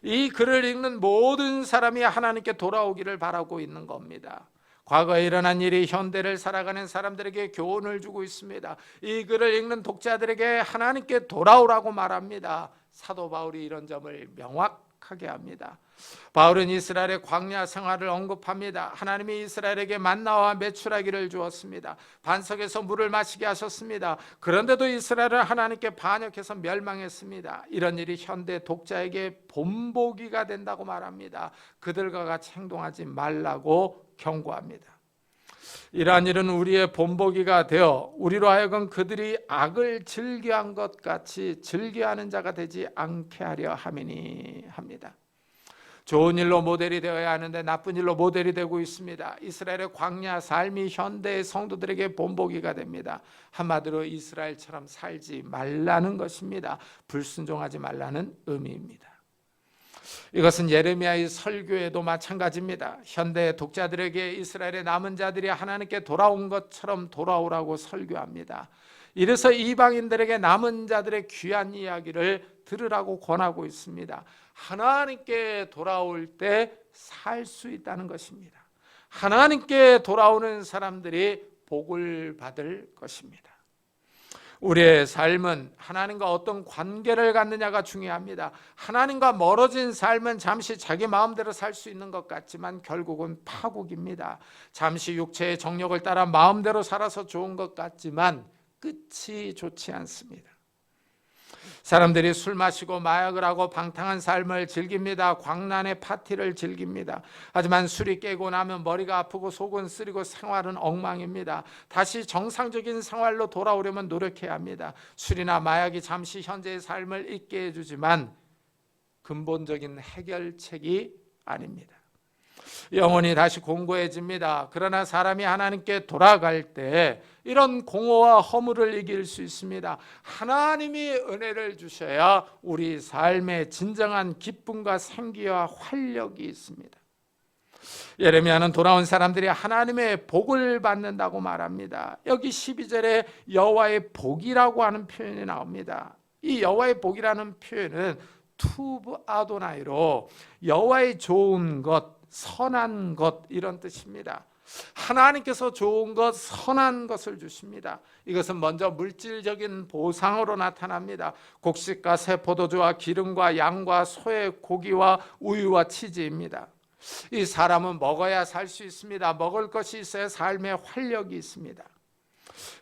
이 글을 읽는 모든 사람이 하나님께 돌아오기를 바라고 있는 겁니다. 과거에 일어난 일이 현대를 살아가는 사람들에게 교훈을 주고 있습니다. 이 글을 읽는 독자들에게 하나님께 돌아오라고 말합니다. 사도 바울이 이런 점을 명확하게 합니다. 바울은 이스라엘의 광야 생활을 언급합니다. 하나님이 이스라엘에게 만나와 메추라기를 주었습니다. 반석에서 물을 마시게 하셨습니다. 그런데도 이스라엘은 하나님께 반역해서 멸망했습니다. 이런 일이 현대 독자에게 본보기가 된다고 말합니다. 그들과 같이 행동하지 말라고 경고합니다. 이러한 일은 우리의 본보기가 되어 우리로 하여금 그들이 악을 즐겨한 것 같이 즐겨하는 자가 되지 않게 하려 함이니 합니다. 좋은 일로 모델이 되어야 하는데 나쁜 일로 모델이 되고 있습니다. 이스라엘의 광야 삶이 현대의 성도들에게 본보기가 됩니다. 한마디로 이스라엘처럼 살지 말라는 것입니다. 불순종하지 말라는 의미입니다. 이것은 예레미야의 설교에도 마찬가지입니다. 현대 독자들에게 이스라엘의 남은 자들이 하나님께 돌아온 것처럼 돌아오라고 설교합니다. 이래서 이방인들에게 남은 자들의 귀한 이야기를 들으라고 권하고 있습니다. 하나님께 돌아올 때 살 수 있다는 것입니다. 하나님께 돌아오는 사람들이 복을 받을 것입니다. 우리의 삶은 하나님과 어떤 관계를 갖느냐가 중요합니다. 하나님과 멀어진 삶은 잠시 자기 마음대로 살 수 있는 것 같지만 결국은 파국입니다. 잠시 육체의 정욕을 따라 마음대로 살아서 좋은 것 같지만 끝이 좋지 않습니다. 사람들이 술 마시고 마약을 하고 방탕한 삶을 즐깁니다. 광란의 파티를 즐깁니다. 하지만 술이 깨고 나면 머리가 아프고 속은 쓰리고 생활은 엉망입니다. 다시 정상적인 생활로 돌아오려면 노력해야 합니다. 술이나 마약이 잠시 현재의 삶을 잊게 해주지만 근본적인 해결책이 아닙니다. 영혼이 다시 공고해집니다. 그러나 사람이 하나님께 돌아갈 때 이런 공허와 허물을 이길 수 있습니다. 하나님이 은혜를 주셔야 우리 삶에 진정한 기쁨과 생기와 활력이 있습니다. 예레미야는 돌아온 사람들이 하나님의 복을 받는다고 말합니다. 여기 12절에 여호와의 복이라고 하는 표현이 나옵니다. 이 여호와의 복이라는 표현은 투브 아도나이로 여호와의 좋은 것, 선한 것 이런 뜻입니다. 하나님께서 좋은 것, 선한 것을 주십니다. 이것은 먼저 물질적인 보상으로 나타납니다. 곡식과 새 포도주와 기름과 양과 소의 고기와 우유와 치즈입니다. 이 사람은 먹어야 살 수 있습니다. 먹을 것이 있어야 삶에 활력이 있습니다.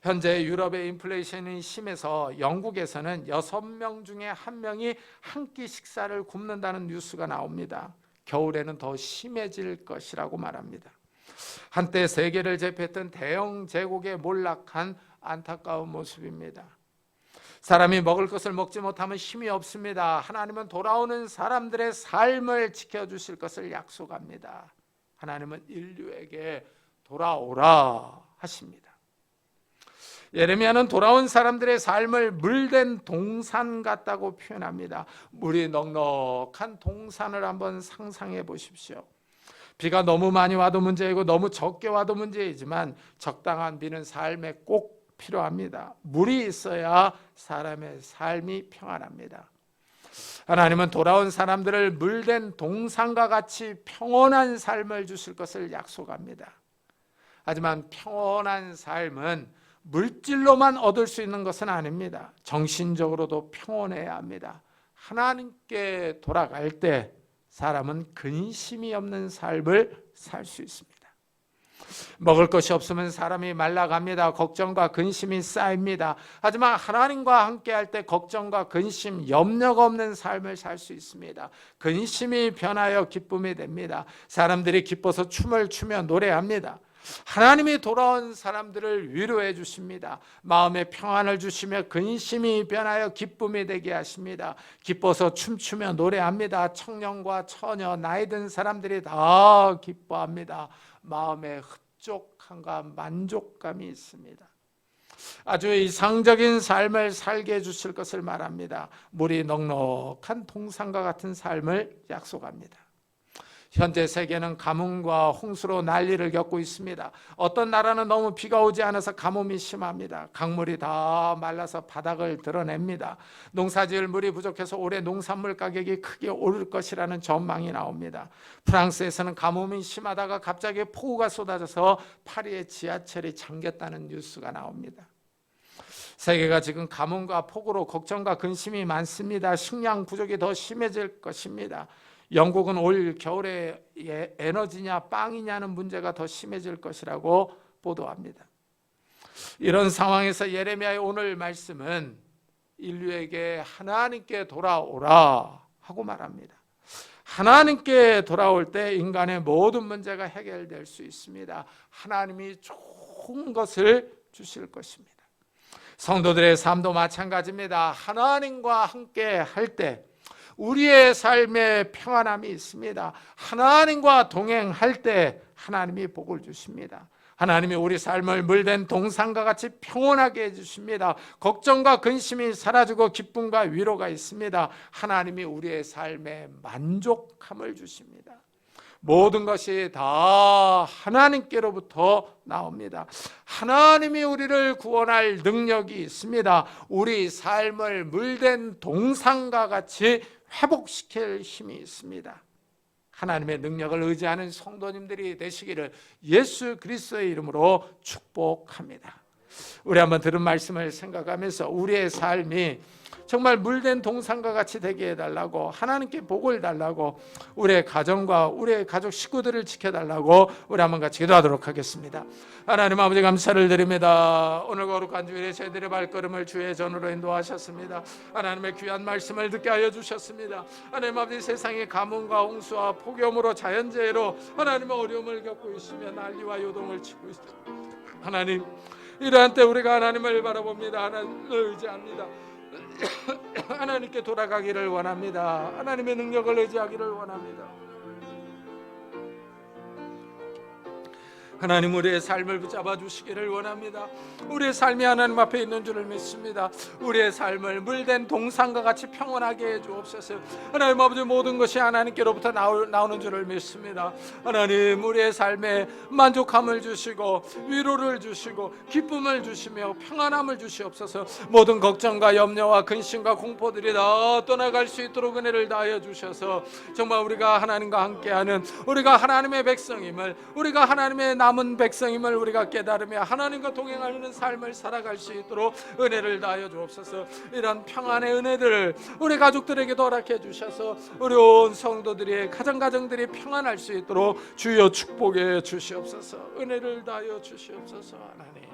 현재 유럽의 인플레이션이 심해서 영국에서는 6명 중에 1명이 한 끼 식사를 굶는다는 뉴스가 나옵니다. 겨울에는 더 심해질 것이라고 말합니다. 한때 세계를 제패했던 대영 제국에 몰락한 안타까운 모습입니다. 사람이 먹을 것을 먹지 못하면 힘이 없습니다. 하나님은 돌아오는 사람들의 삶을 지켜주실 것을 약속합니다. 하나님은 인류에게 돌아오라 하십니다. 예레미야는 돌아온 사람들의 삶을 물된 동산 같다고 표현합니다. 물이 넉넉한 동산을 한번 상상해 보십시오. 비가 너무 많이 와도 문제이고 너무 적게 와도 문제이지만 적당한 비는 삶에 꼭 필요합니다. 물이 있어야 사람의 삶이 평안합니다. 하나님은 돌아온 사람들을 물된 동산과 같이 평온한 삶을 주실 것을 약속합니다. 하지만 평온한 삶은 물질로만 얻을 수 있는 것은 아닙니다. 정신적으로도 평온해야 합니다. 하나님께 돌아갈 때 사람은 근심이 없는 삶을 살 수 있습니다. 먹을 것이 없으면 사람이 말라갑니다. 걱정과 근심이 쌓입니다. 하지만 하나님과 함께할 때 걱정과 근심, 염려가 없는 삶을 살 수 있습니다. 근심이 변하여 기쁨이 됩니다. 사람들이 기뻐서 춤을 추며 노래합니다. 하나님이 돌아온 사람들을 위로해 주십니다. 마음에 평안을 주시며 근심이 변하여 기쁨이 되게 하십니다. 기뻐서 춤추며 노래합니다. 청년과 처녀, 나이 든 사람들이 다 기뻐합니다. 마음에 흡족함과 만족감이 있습니다. 아주 이상적인 삶을 살게 해주실 것을 말합니다. 물이 넉넉한 동산과 같은 삶을 약속합니다. 현재 세계는 가뭄과 홍수로 난리를 겪고 있습니다. 어떤 나라는 너무 비가 오지 않아서 가뭄이 심합니다. 강물이 다 말라서 바닥을 드러냅니다. 농사지을 물이 부족해서 올해 농산물 가격이 크게 오를 것이라는 전망이 나옵니다. 프랑스에서는 가뭄이 심하다가 갑자기 폭우가 쏟아져서 파리의 지하철이 잠겼다는 뉴스가 나옵니다. 세계가 지금 가뭄과 폭우로 걱정과 근심이 많습니다. 식량 부족이 더 심해질 것입니다. 영국은 올 겨울에 에너지냐 빵이냐는 문제가 더 심해질 것이라고 보도합니다. 이런 상황에서 예레미야의 오늘 말씀은 인류에게 하나님께 돌아오라 하고 말합니다. 하나님께 돌아올 때 인간의 모든 문제가 해결될 수 있습니다. 하나님이 좋은 것을 주실 것입니다. 성도들의 삶도 마찬가지입니다. 하나님과 함께 할 때 우리의 삶에 평안함이 있습니다. 하나님과 동행할 때 하나님이 복을 주십니다. 하나님이 우리 삶을 물된 동산과 같이 평온하게 해주십니다. 걱정과 근심이 사라지고 기쁨과 위로가 있습니다. 하나님이 우리의 삶에 만족함을 주십니다. 모든 것이 다 하나님께로부터 나옵니다. 하나님이 우리를 구원할 능력이 있습니다. 우리 삶을 물된 동산과 같이 회복시킬 힘이 있습니다. 하나님의 능력을 의지하는 성도님들이 되시기를 예수 그리스도의 이름으로 축복합니다. 우리 한번 들은 말씀을 생각하면서 우리의 삶이 정말 물된 동산과 같이 되게 해달라고, 하나님께 복을 달라고, 우리의 가정과 우리의 가족 식구들을 지켜달라고 우리 한번 같이 기도하도록 하겠습니다. 하나님 아버지 감사를 드립니다. 오늘 거룩한 주일에 저희들의 발걸음을 주의 전으로 인도하셨습니다. 하나님의 귀한 말씀을 듣게 하여 주셨습니다. 하나님 아버지 세상의 가뭄과 홍수와 폭염으로 자연재해로 하나님의 어려움을 겪고 있으며 난리와 요동을 치고 있습니다. 하나님 이러한 때 우리가 하나님을 바라봅니다. 하나님을 의지합니다. 하나님께 돌아가기를 원합니다. 하나님의 능력을 의지하기를 원합니다. 하나님 우리의 삶을 붙잡아 주시기를 원합니다. 우리의 삶이 하나님 앞에 있는 줄을 믿습니다. 우리의 삶을 물된 동산과 같이 평온하게 해주옵소서. 하나님 아버지 모든 것이 하나님께로부터 나오는 줄을 믿습니다. 하나님 우리의 삶에 만족함을 주시고 위로를 주시고 기쁨을 주시며 평안함을 주시옵소서. 모든 걱정과 염려와 근심과 공포들이 다 떠나갈 수 있도록 은혜를 다하여 주셔서 정말 우리가 하나님과 함께하는, 우리가 하나님의 백성임을, 우리가 하나님의 남은 백성임을 우리가 깨달으며 하나님과 동행하는 삶을 살아갈 수 있도록 은혜를 다하여 주옵소서. 이런 평안의 은혜들을 우리 가족들에게 허락해 주셔서 우리 온 성도들이 가정들이 평안할 수 있도록 주여 축복해 주시옵소서. 은혜를 다하여 주시옵소서. 하나님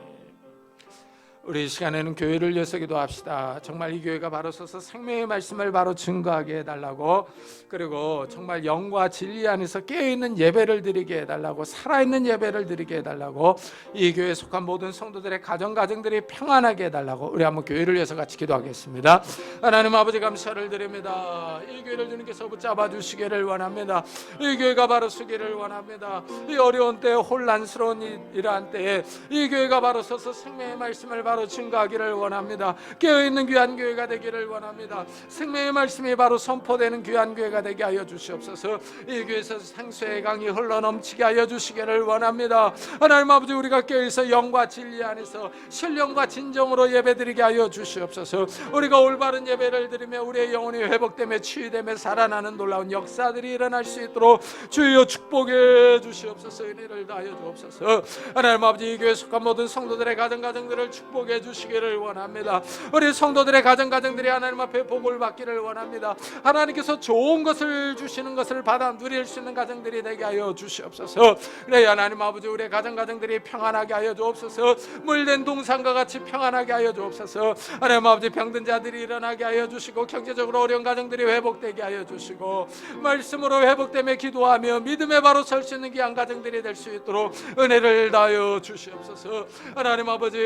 우리 이 시간에는 교회를 위해서 기도합시다. 정말 이 교회가 바로 서서 생명의 말씀을 바로 증거하게 해달라고, 그리고 정말 영과 진리 안에서 깨어있는 예배를 드리게 해달라고, 살아있는 예배를 드리게 해달라고, 이 교회에 속한 모든 성도들의 가정들이 평안하게 해달라고 우리 한번 교회를 위해서 같이 기도하겠습니다. 하나님 아버지 감사를 드립니다. 이 교회를 주님께서 붙잡아 주시기를 원합니다. 이 교회가 바로 서기를 원합니다. 이 어려운 때, 혼란스러운 이러한 때에 이 교회가 바로 서서 생명의 말씀을 바로 증거하기를 원합니다. 깨어있는 귀한 교회가 되기를 원합니다. 생명의 말씀이 바로 선포되는 귀한 교회가 되게 하여 주시옵소서. 이 교회에서 생수의 강이 흘러넘치게 하여 주시기를 원합니다. 하나님 아버지 우리가 깨어있어 영과 진리 안에서 신령과 진정으로 예배드리게 하여 주시옵소서. 우리가 올바른 예배를 드리며 우리의 영혼이 회복되며 치유되며 살아나는 놀라운 역사들이 일어날 수 있도록 주여 축복해 주시옵소서. 은혜를 다하여 주옵소서. 하나님 아버지 이 교회에 속한 모든 성도들의 가정들을 축복해 주시기를 원합니다. 우리 성도들의 가정들이 하나님 앞에 복을 받기를 원합니다. 하나님께서 좋은 것을 주시는 것을 받아 누릴 수 있는 가정들이 되게 하여 주시옵소서. 그래 하나님 아버지 우리의 가정들이 평안하게 하여 주옵소서. 물된 동산과 같이 평안하게 하여 주옵소서. 하나님 아버지 병든 자들이 일어나게 하여 주시고 경제적으로 어려운 가정들이 회복되게 하여 주시고 말씀으로 회복되며 기도하며 믿음에 바로 설 수 있는 귀한 가정들이 될 수 있도록 은혜를 다하여 주시옵소서. 하나님 아버지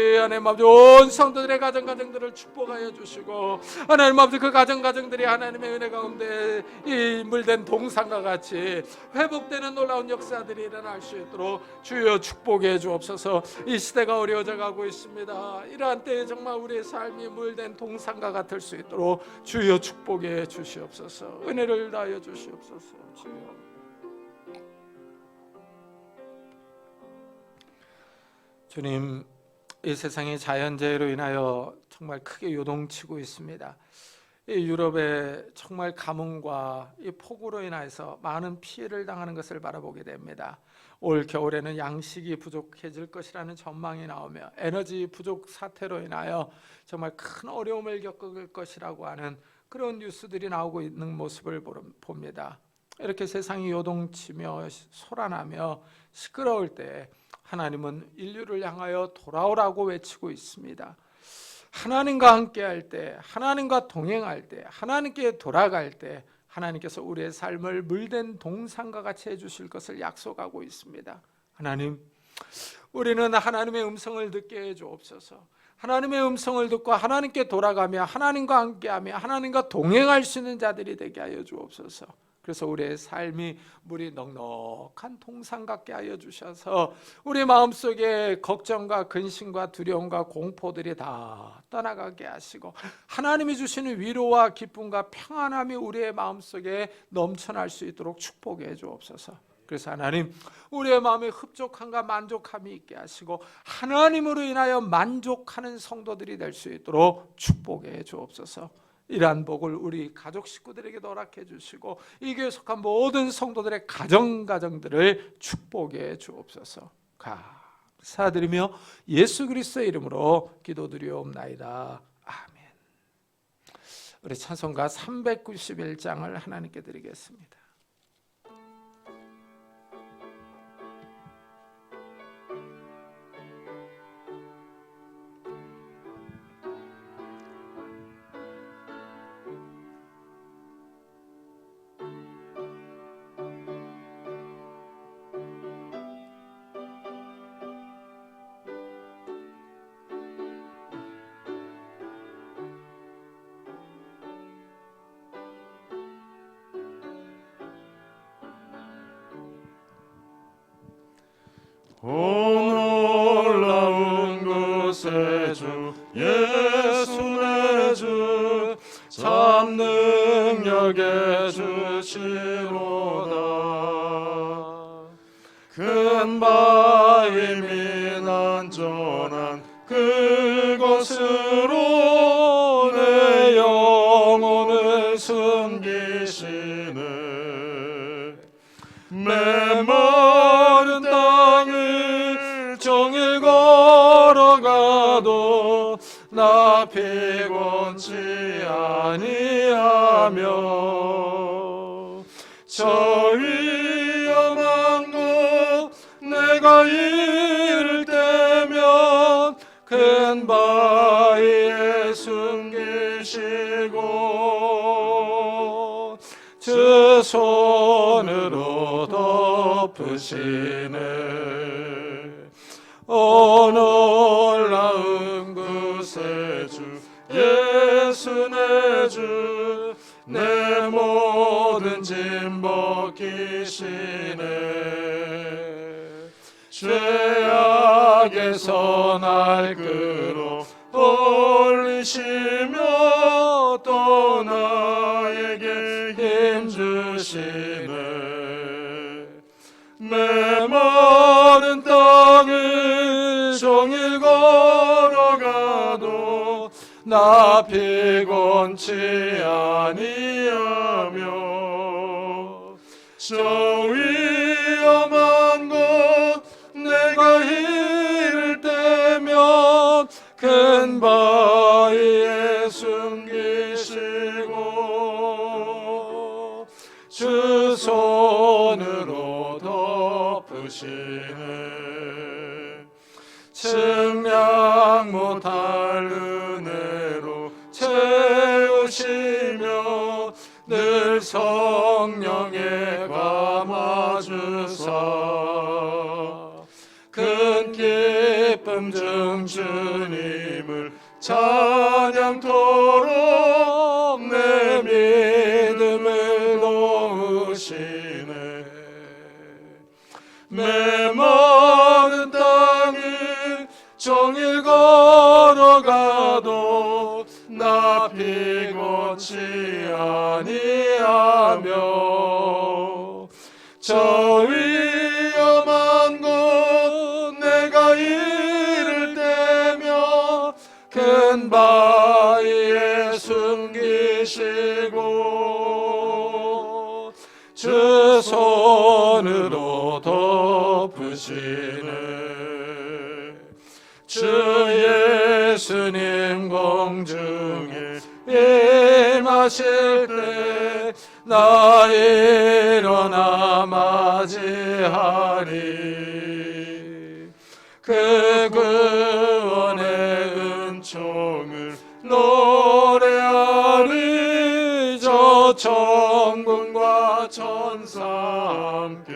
모든 성도들의 가정들을 축복하여 주시고, 하나님 아버지 그 가정들이 하나님의 은혜 가운데 이 물된 동산과 같이 회복되는 놀라운 역사들이 일어날 수 있도록 주여 축복해 주옵소서. 이 시대가 어려워져 가고 있습니다. 이러한 때에 정말 우리의 삶이 물된 동산과 같을 수 있도록 주여 축복해 주시옵소서. 은혜를 다하여 주시옵소서. 주여. 주님, 이 세상이 자연재해로 인하여 정말 크게 요동치고 있습니다. 이 유럽의 정말 가뭄과 이 폭우로 인해서 많은 피해를 당하는 것을 바라보게 됩니다. 올 겨울에는 양식이 부족해질 것이라는 전망이 나오며 에너지 부족 사태로 인하여 정말 큰 어려움을 겪을 것이라고 하는 그런 뉴스들이 나오고 있는 모습을 봅니다. 이렇게 세상이 요동치며 소란하며 시끄러울 때 하나님은 인류를 향하여 돌아오라고 외치고 있습니다. 하나님과 함께할 때, 하나님과 동행할 때, 하나님께 돌아갈 때 하나님께서 우리의 삶을 물된 동산과 같이 해주실 것을 약속하고 있습니다. 하나님, 우리는 하나님의 음성을 듣게 해주옵소서. 하나님의 음성을 듣고 하나님께 돌아가며 하나님과 함께하며 하나님과 동행할 수 있는 자들이 되게 하여 주옵소서. 그래서 우리의 삶이 물이 넉넉한 동산 같게 하여 주셔서 우리 마음속에 걱정과 근심과 두려움과 공포들이 다 떠나가게 하시고 하나님이 주시는 위로와 기쁨과 평안함이 우리의 마음속에 넘쳐날 수 있도록 축복해 주옵소서. 그래서 하나님, 우리의 마음에 흡족함과 만족함이 있게 하시고 하나님으로 인하여 만족하는 성도들이 될 수 있도록 축복해 주옵소서. 이러한 복을 우리 가족 식구들에게도 허락해 주시고 이 교회에 속한 모든 성도들의 가정들을 축복해 주옵소서. 감사드리며 예수 그리스도의 이름으로 기도드리옵나이다. 아멘. 우리 찬송가 391장을 하나님께 드리겠습니다. 오 놀라운 구세주 예수 내 주 참 능력의 주시로다. 큰 바임이 난전한 그곳으로 내 영혼을 숨기시네. 메마른 땅을 종일 걸어가도 나 피곤치 아니하며 저 위험한 곳 내가 이를 때면 큰 바위에 숨기시고 주 손으로 덮으시네. 오 놀라운 구세주 예수 내 주 내 모든 짐 벗기시네. 죄악에서 날 끌어 올리시며 또 나에게 힘 주시네. 메마른 땅을 종일 걸어가도 나 피곤치 아니하며 저 위험한 곳 내가 이를 때면 큰 바위에 숨기시고 주 손으로 덮으시네. 측량 못할 은혜로 채우시며 늘 성령에 감아주사 큰 기쁨 중 주님 피곤치 아니하며 저 위험한 곳 내가 이를 때며 큰 바위에 숨기시고 주 손으로 덮으시네. 주 예수님 공중에 임하실 때 나 일어나 맞이하리. 그 구원의 은총을 노래하리. 저 천군과 천사 함께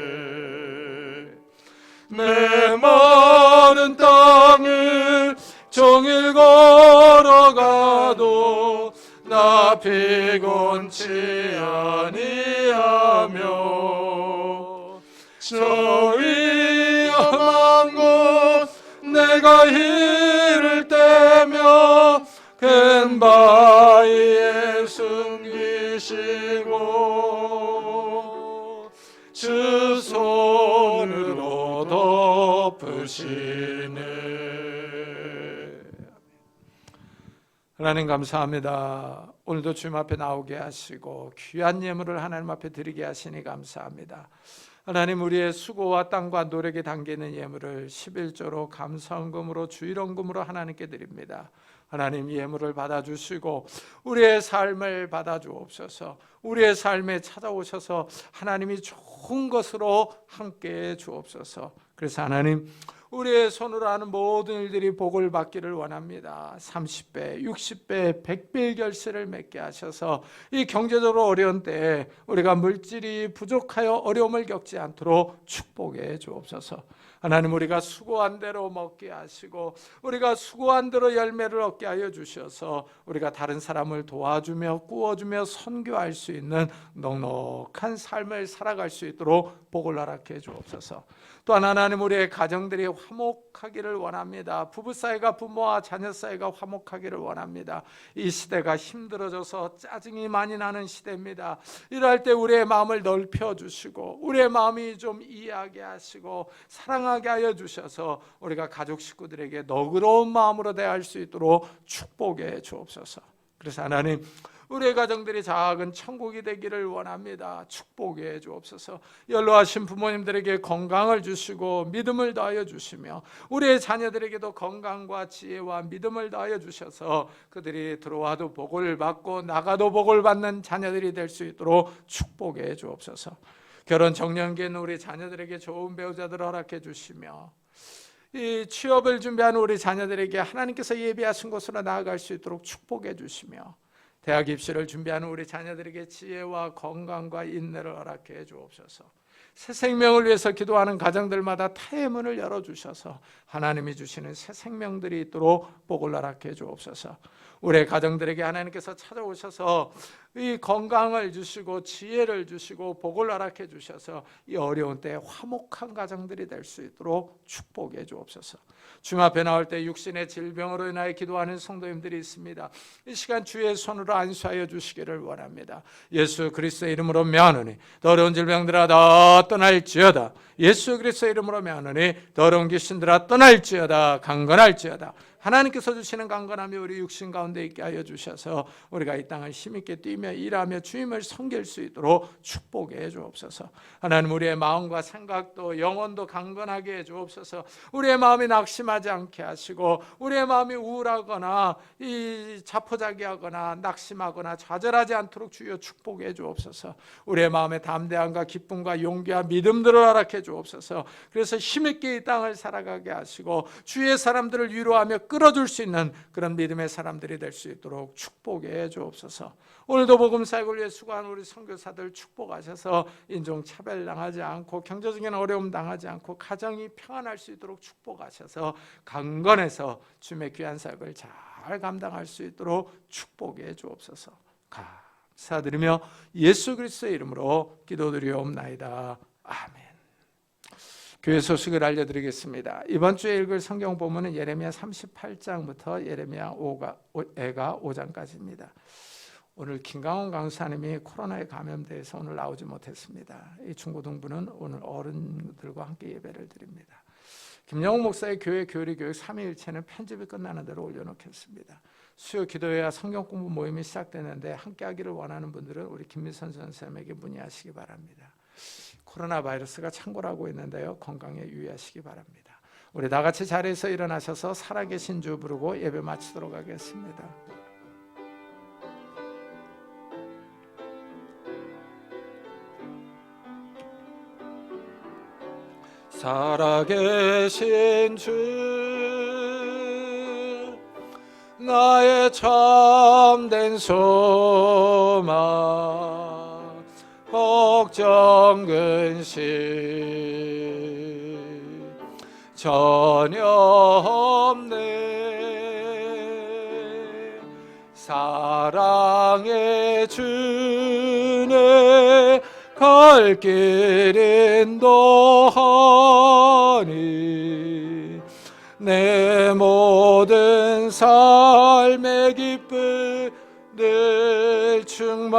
메마른 땅을 종일 걸어가도 나 피곤치 아니하며 저 위험한 곳 내가 이를 때며 큰 바위에 숨기시고 주 손으로 덮으시네. 하나님 감사합니다. 오늘도 주님 앞에 나오게 하시고 귀한 예물을 하나님 앞에 드리게 하시니 감사합니다. 하나님, 우리의 수고와 땀과 노력이 담기는 예물을 11조로 감사헌금으로 주일헌금으로 하나님께 드립니다. 하나님, 예물을 받아주시고 우리의 삶을 받아주옵소서. 우리의 삶에 찾아오셔서 하나님이 좋은 것으로 함께해 주옵소서. 그래서 하나님, 우리의 손으로 하는 모든 일들이 복을 받기를 원합니다. 30배, 60배, 100배의 결실을 맺게 하셔서 이 경제적으로 어려운 때에 우리가 물질이 부족하여 어려움을 겪지 않도록 축복해 주옵소서. 하나님, 우리가 수고한 대로 먹게 하시고 우리가 수고한 대로 열매를 얻게 하여 주셔서 우리가 다른 사람을 도와주며 꾸어주며 선교할 수 있는 넉넉한 삶을 살아갈 수 있도록 복을 허락해 주옵소서. 또한 하나님, 우리의 가정들이 화목하기를 원합니다. 부부 사이가 부모와 자녀 사이가 화목하기를 원합니다. 이 시대가 힘들어져서 짜증이 많이 나는 시대입니다. 이럴 때 우리의 마음을 넓혀주시고 우리의 마음이 좀 이해하게 하시고 사랑하게 하여 주셔서 우리가 가족 식구들에게 너그러운 마음으로 대할 수 있도록 축복해 주옵소서. 그래서 하나님, 우리의 가정들이 작은 천국이 되기를 원합니다. 축복해 주옵소서. 연로하신 부모님들에게 건강을 주시고 믿음을 더하여 주시며 우리의 자녀들에게도 건강과 지혜와 믿음을 더하여 주셔서 그들이 들어와도 복을 받고 나가도 복을 받는 자녀들이 될 수 있도록 축복해 주옵소서. 결혼 정년기에는 우리 자녀들에게 좋은 배우자들을 허락해 주시며 이 취업을 준비하는 우리 자녀들에게 하나님께서 예비하신 곳으로 나아갈 수 있도록 축복해 주시며 대학 입시를 준비하는 우리 자녀들에게 지혜와 건강과 인내를 허락해 주옵소서. 새 생명을 위해서 기도하는 가정들마다 타의 문을 열어주셔서 하나님이 주시는 새 생명들이 있도록 복을 허락해 주옵소서. 우리의 가정들에게 하나님께서 찾아오셔서 이 건강을 주시고 지혜를 주시고 복을 허락해 주셔서 이 어려운 때에 화목한 가정들이 될 수 있도록 축복해 주옵소서. 주님 앞에 나올 때 육신의 질병으로 인하여 기도하는 성도님들이 있습니다. 이 시간 주의 손으로 안수하여 주시기를 원합니다. 예수 그리스도의 이름으로 명하노니 더러운 질병들아 다 떠날지어다. 예수 그리스도의 이름으로 명하노니 더러운 귀신들아 떠날지어다. 강건할지어다. 하나님께서 주시는 강건함이 우리 육신 가운데 있게 하여 주셔서 우리가 이 땅을 힘있게 뛰며 일하며 주님을 섬길 수 있도록 축복해 주옵소서. 하나님, 우리의 마음과 생각도 영혼도 강건하게 해 주옵소서. 우리의 마음이 낙심하지 않게 하시고 우리의 마음이 우울하거나 이 자포자기하거나 낙심하거나 좌절하지 않도록 주여 축복해 주옵소서. 우리의 마음에 담대함과 기쁨과 용기와 믿음들을 허락해 주옵소서. 그래서 힘있게 이 땅을 살아가게 하시고 주의 사람들을 위로하며 끌어줄 수 있는 그런 믿음의 사람들이 될 수 있도록 축복해 주옵소서. 오늘도 복음 사역을 위해 수고하는 우리 선교사들 축복하셔서 인종 차별 당하지 않고 경제적인 어려움 당하지 않고 가정이 평안할 수 있도록 축복하셔서 강건해서 주님의 귀한 사역을 잘 감당할 수 있도록 축복해 주옵소서. 감사드리며 예수 그리스도의 이름으로 기도드리옵나이다. 아멘. 교회 소식을 알려드리겠습니다. 이번 주에 읽을 성경 본문은 예레미야 38장부터 예레미야 5장까지입니다. 오늘 김강원 강사님이 코로나에 감염돼서 오늘 나오지 못했습니다. 이 중고등부는 오늘 어른들과 함께 예배를 드립니다. 김영욱 목사의 교회 교리 교육 3위일체는 편집이 끝나는 대로 올려놓겠습니다. 수요 기도회와 성경 공부 모임이 시작되는데 함께하기를 원하는 분들은 우리 김미선 선생님에게 문의하시기 바랍니다. 코로나 바이러스가 창궐하고 있는데요, 건강에 유의하시기 바랍니다. 우리 다 같이 자리에서 일어나셔서 살아계신 주 부르고 예배 마치도록 하겠습니다. 살아계신 주 나의 참된 소망 걱정 근심 전혀 없네. 사랑의 주내 갈 길 인도하니 내 모든 삶의 기쁨 늘 충만하네.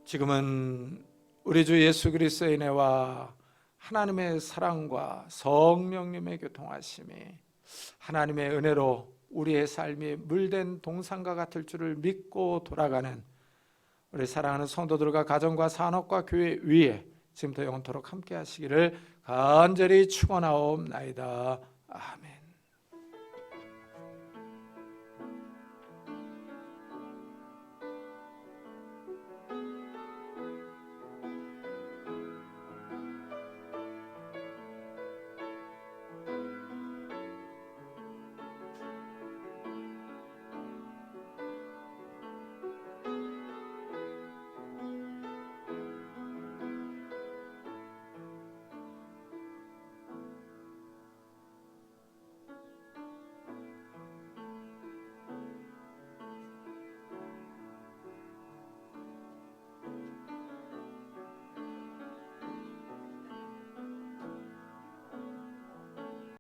지금은 우리 주 예수 그리스도의 은혜와 하나님의 사랑과 성령님의 교통하심이 하나님의 은혜로 우리의 삶이 물된 동산과 같을 줄을 믿고 돌아가는 우리 사랑하는 성도들과 가정과 산업과 교회 위에 지금부터 영원토록 함께 하시기를 간절히 축원하옵나이다. 아멘.